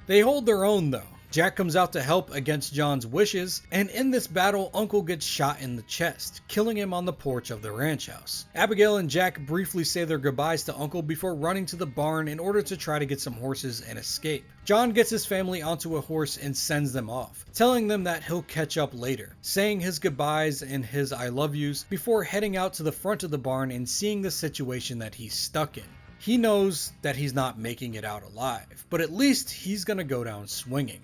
They hold their own though. Jack comes out to help against John's wishes, and in this battle, Uncle gets shot in the chest, killing him on the porch of the ranch house. Abigail and Jack briefly say their goodbyes to Uncle before running to the barn in order to try to get some horses and escape. John gets his family onto a horse and sends them off, telling them that he'll catch up later, saying his goodbyes and his I love yous before heading out to the front of the barn and seeing the situation that he's stuck in. He knows that he's not making it out alive, but at least he's gonna go down swinging.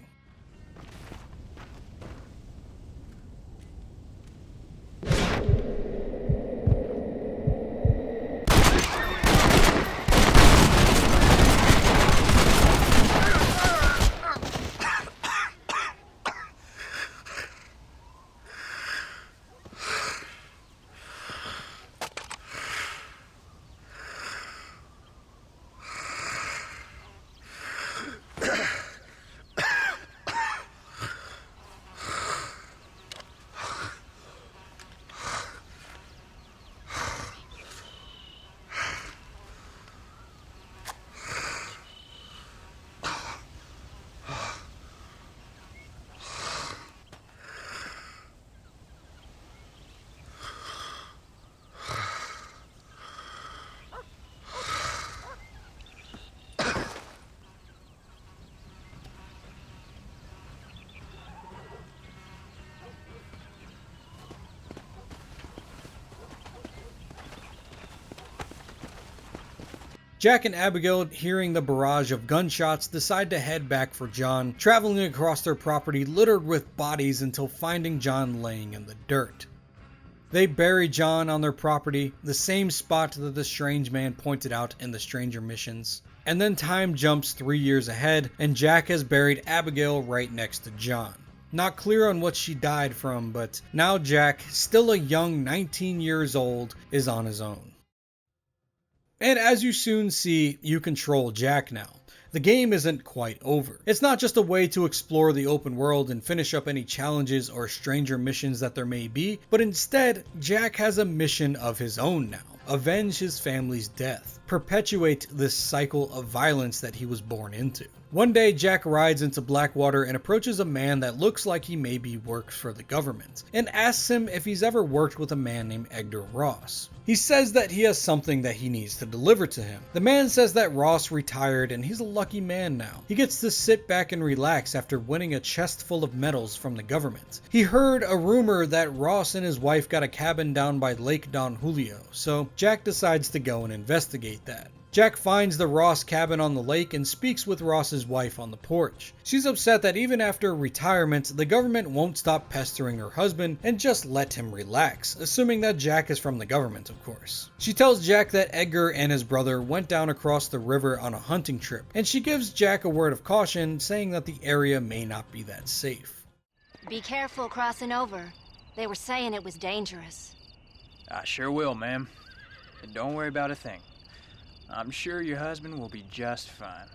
Jack and Abigail, hearing the barrage of gunshots, decide to head back for John, traveling across their property littered with bodies until finding John laying in the dirt. They bury John on their property, the same spot that the strange man pointed out in the Stranger missions. And then time jumps 3 years ahead, and Jack has buried Abigail right next to John. Not clear on what she died from, but now Jack, still a young 19 years old, is on his own. And as you soon see, you control Jack now. The game isn't quite over. It's not just a way to explore the open world and finish up any challenges or stranger missions that there may be, but instead, Jack has a mission of his own now. Avenge his family's death. Perpetuate this cycle of violence that he was born into. One day, Jack rides into Blackwater and approaches a man that looks like he maybe works for the government, and asks him if he's ever worked with a man named Edgar Ross. He says that he has something that he needs to deliver to him. The man says that Ross retired and he's a lucky man now. He gets to sit back and relax after winning a chest full of medals from the government. He heard a rumor that Ross and his wife got a cabin down by Lake Don Julio, so Jack decides to go and investigate that. Jack finds the Ross cabin on the lake and speaks with Ross's wife on the porch. She's upset that even after retirement, the government won't stop pestering her husband and just let him relax, assuming that Jack is from the government, of course. She tells Jack that Edgar and his brother went down across the river on a hunting trip, and she gives Jack a word of caution, saying that the area may not be that safe. Be careful crossing over. They were saying it was dangerous. I sure will, ma'am. And don't worry about a thing. I'm sure your husband will be just fine.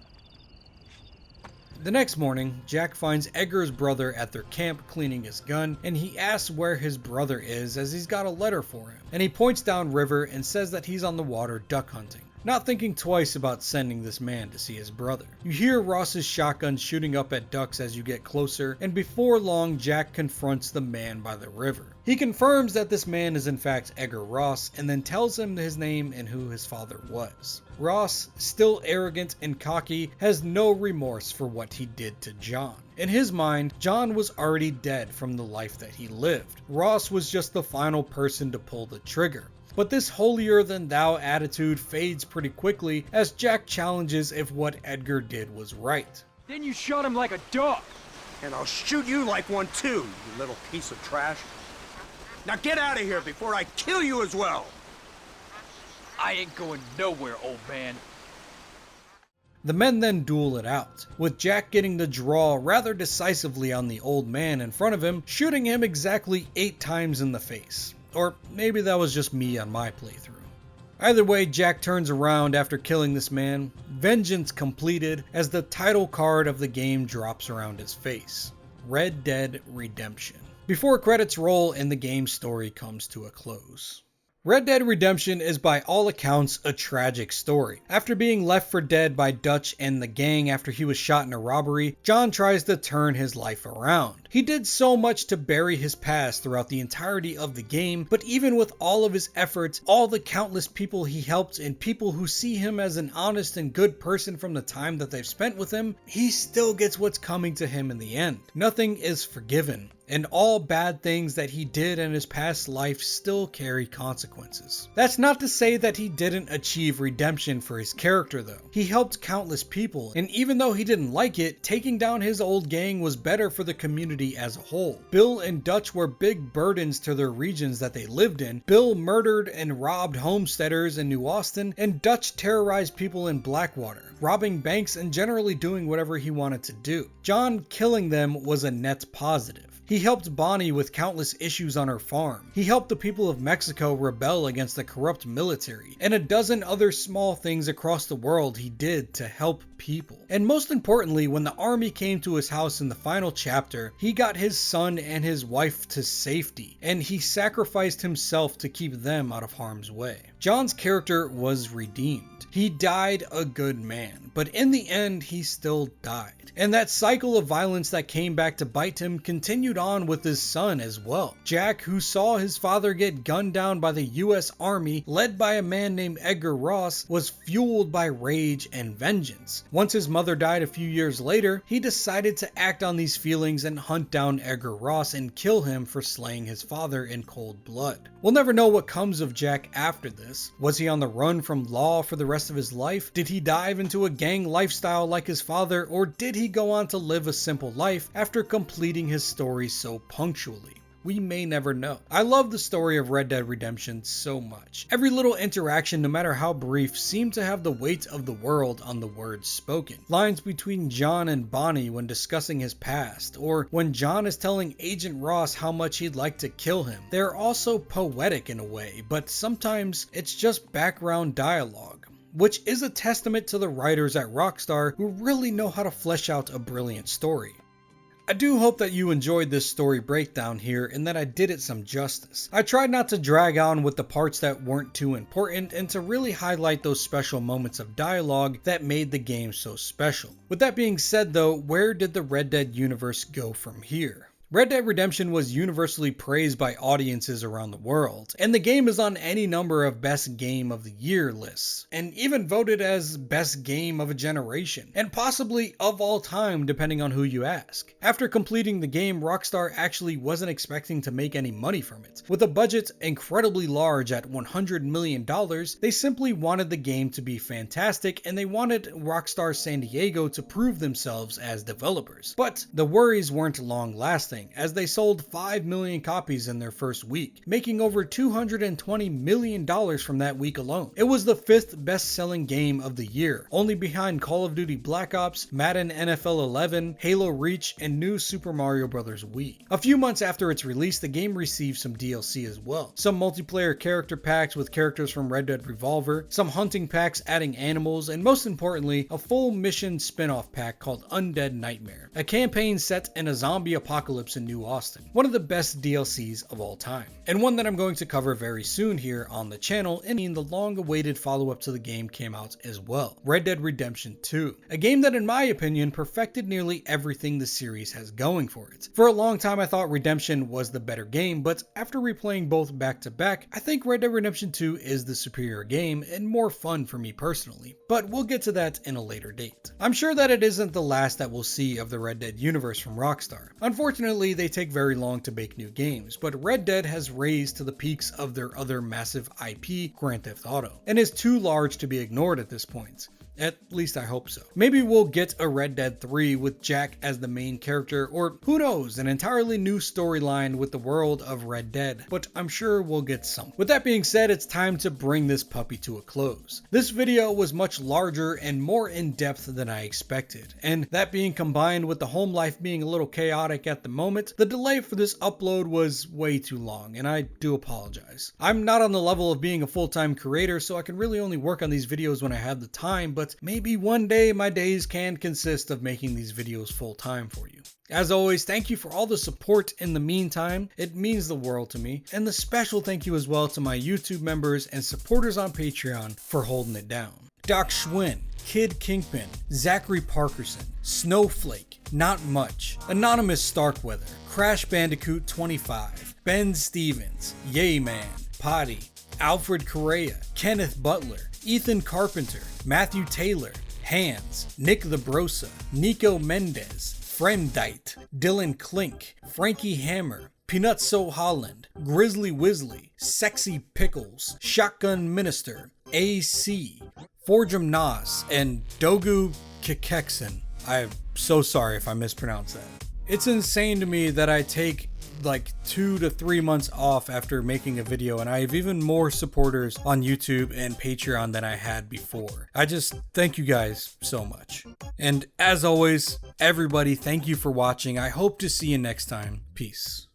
The next morning, Jack finds Edgar's brother at their camp cleaning his gun, and he asks where his brother is as he's got a letter for him. And he points downriver and says that he's on the water duck hunting, not thinking twice about sending this man to see his brother. You hear Ross's shotgun shooting up at ducks as you get closer, and before long, Jack confronts the man by the river. He confirms that this man is in fact Edgar Ross, and then tells him his name and who his father was. Ross, still arrogant and cocky, has no remorse for what he did to John. In his mind, John was already dead from the life that he lived. Ross was just the final person to pull the trigger. But this holier-than-thou attitude fades pretty quickly as Jack challenges if what Edgar did was right. Then you shot him like a dog. And I'll shoot you like one too, you little piece of trash. Now get out of here before I kill you as well! I ain't going nowhere, old man. The men then duel it out, with Jack getting the draw rather decisively on the old man in front of him, shooting him exactly 8 times in the face. Or maybe that was just me on my playthrough. Either way, Jack turns around after killing this man, vengeance completed, as the title card of the game drops around his face. Red Dead Redemption. Before credits roll and the game's story comes to a close. Red Dead Redemption is by all accounts a tragic story. After being left for dead by Dutch and the gang after he was shot in a robbery, John tries to turn his life around. He did so much to bury his past throughout the entirety of the game, but even with all of his efforts, all the countless people he helped and people who see him as an honest and good person from the time that they've spent with him, he still gets what's coming to him in the end. Nothing is forgiven. And all bad things that he did in his past life still carry consequences. That's not to say that he didn't achieve redemption for his character though. He helped countless people, and even though he didn't like it, taking down his old gang was better for the community as a whole. Bill and Dutch were big burdens to their regions that they lived in. Bill murdered and robbed homesteaders in New Austin, and Dutch terrorized people in Blackwater, robbing banks and generally doing whatever he wanted to do. John killing them was a net positive. He helped Bonnie with countless issues on her farm. He helped the people of Mexico rebel against the corrupt military, and a dozen other small things across the world he did to help people. And most importantly, when the army came to his house in the final chapter, he got his son and his wife to safety, and he sacrificed himself to keep them out of harm's way. John's character was redeemed. He died a good man, but in the end, he still died. And that cycle of violence that came back to bite him continued on with his son as well. Jack, who saw his father get gunned down by the US Army, led by a man named Edgar Ross, was fueled by rage and vengeance. Once his mother died a few years later, he decided to act on these feelings and hunt down Edgar Ross and kill him for slaying his father in cold blood. We'll never know what comes of Jack after this. Was he on the run from law for the rest of his life? Did he dive into a gang lifestyle like his father, or did he go on to live a simple life after completing his story so punctually? We may never know. I love the story of Red Dead Redemption so much. Every little interaction, no matter how brief, seemed to have the weight of the world on the words spoken. Lines between John and Bonnie when discussing his past, or when John is telling Agent Ross how much he'd like to kill him. They're also poetic in a way, but sometimes it's just background dialogue, which is a testament to the writers at Rockstar who really know how to flesh out a brilliant story. I do hope that you enjoyed this story breakdown here and that I did it some justice. I tried not to drag on with the parts that weren't too important and to really highlight those special moments of dialogue that made the game so special. With that being said though, where did the Red Dead universe go from here? Red Dead Redemption was universally praised by audiences around the world, and the game is on any number of Best Game of the Year lists, and even voted as Best Game of a Generation, and possibly of all time depending on who you ask. After completing the game, Rockstar actually wasn't expecting to make any money from it. With a budget incredibly large at $100 million, they simply wanted the game to be fantastic, and they wanted Rockstar San Diego to prove themselves as developers. But the worries weren't long lasting, as they sold 5 million copies in their first week, making over $220 million from that week alone. It was the 5th best-selling game of the year, only behind Call of Duty Black Ops, Madden NFL 11, Halo Reach, and New Super Mario Bros. Wii. A few months after its release, the game received some DLC as well. Some multiplayer character packs with characters from Red Dead Revolver, some hunting packs adding animals, and most importantly, a full mission spin-off pack called Undead Nightmare, a campaign set in a zombie apocalypse in New Austin. One of the best DLCs of all time, and one that I'm going to cover very soon here on the channel, and the long-awaited follow-up to the game came out as well, Red Dead Redemption 2, a game that in my opinion perfected nearly everything the series has going for it. For a long time I thought Redemption was the better game, but after replaying both back to back, I think Red Dead Redemption 2 is the superior game and more fun for me personally, but we'll get to that in a later date. I'm sure that it isn't the last that we'll see of the Red Dead universe from Rockstar. Unfortunately, they take very long to make new games, but Red Dead has raised to the peaks of their other massive IP, Grand Theft Auto, and is too large to be ignored at this point. At least I hope so. Maybe we'll get a Red Dead 3 with Jack as the main character, or who knows, an entirely new storyline with the world of Red Dead, but I'm sure we'll get some. With that being said, it's time to bring this puppy to a close. This video was much larger and more in-depth than I expected, and that being combined with the home life being a little chaotic at the moment, the delay for this upload was way too long, and I do apologize. I'm not on the level of being a full-time creator, so I can really only work on these videos when I have the time, but maybe one day my days can consist of making these videos full-time for you. As always, thank you for all the support in the meantime. It means the world to me. And the special thank you as well to my YouTube members and supporters on Patreon for holding it down. Doc Schwinn, Kid Kingpin, Zachary Parkerson, Snowflake, Not Much, Anonymous Starkweather, Crash Bandicoot 25, Ben Stevens, Yay Man, Potty, Alfred Correa, Kenneth Butler, Ethan Carpenter, Matthew Taylor, Hans, Nick the Brosa, Nico Mendez, Fremdite, Dylan Klink, Frankie Hammer, Peanutso Holland, Grizzly Wisley, Sexy Pickles, Shotgun Minister, AC, Forgem Nas, and Dogu Kikeksen. I'm so sorry if I mispronounced that. It's insane to me that I take like 2 to 3 months off after making a video, and I have even more supporters on YouTube and Patreon than I had before. I just thank you guys so much. And as always, everybody, thank you for watching. I hope to see you next time. Peace.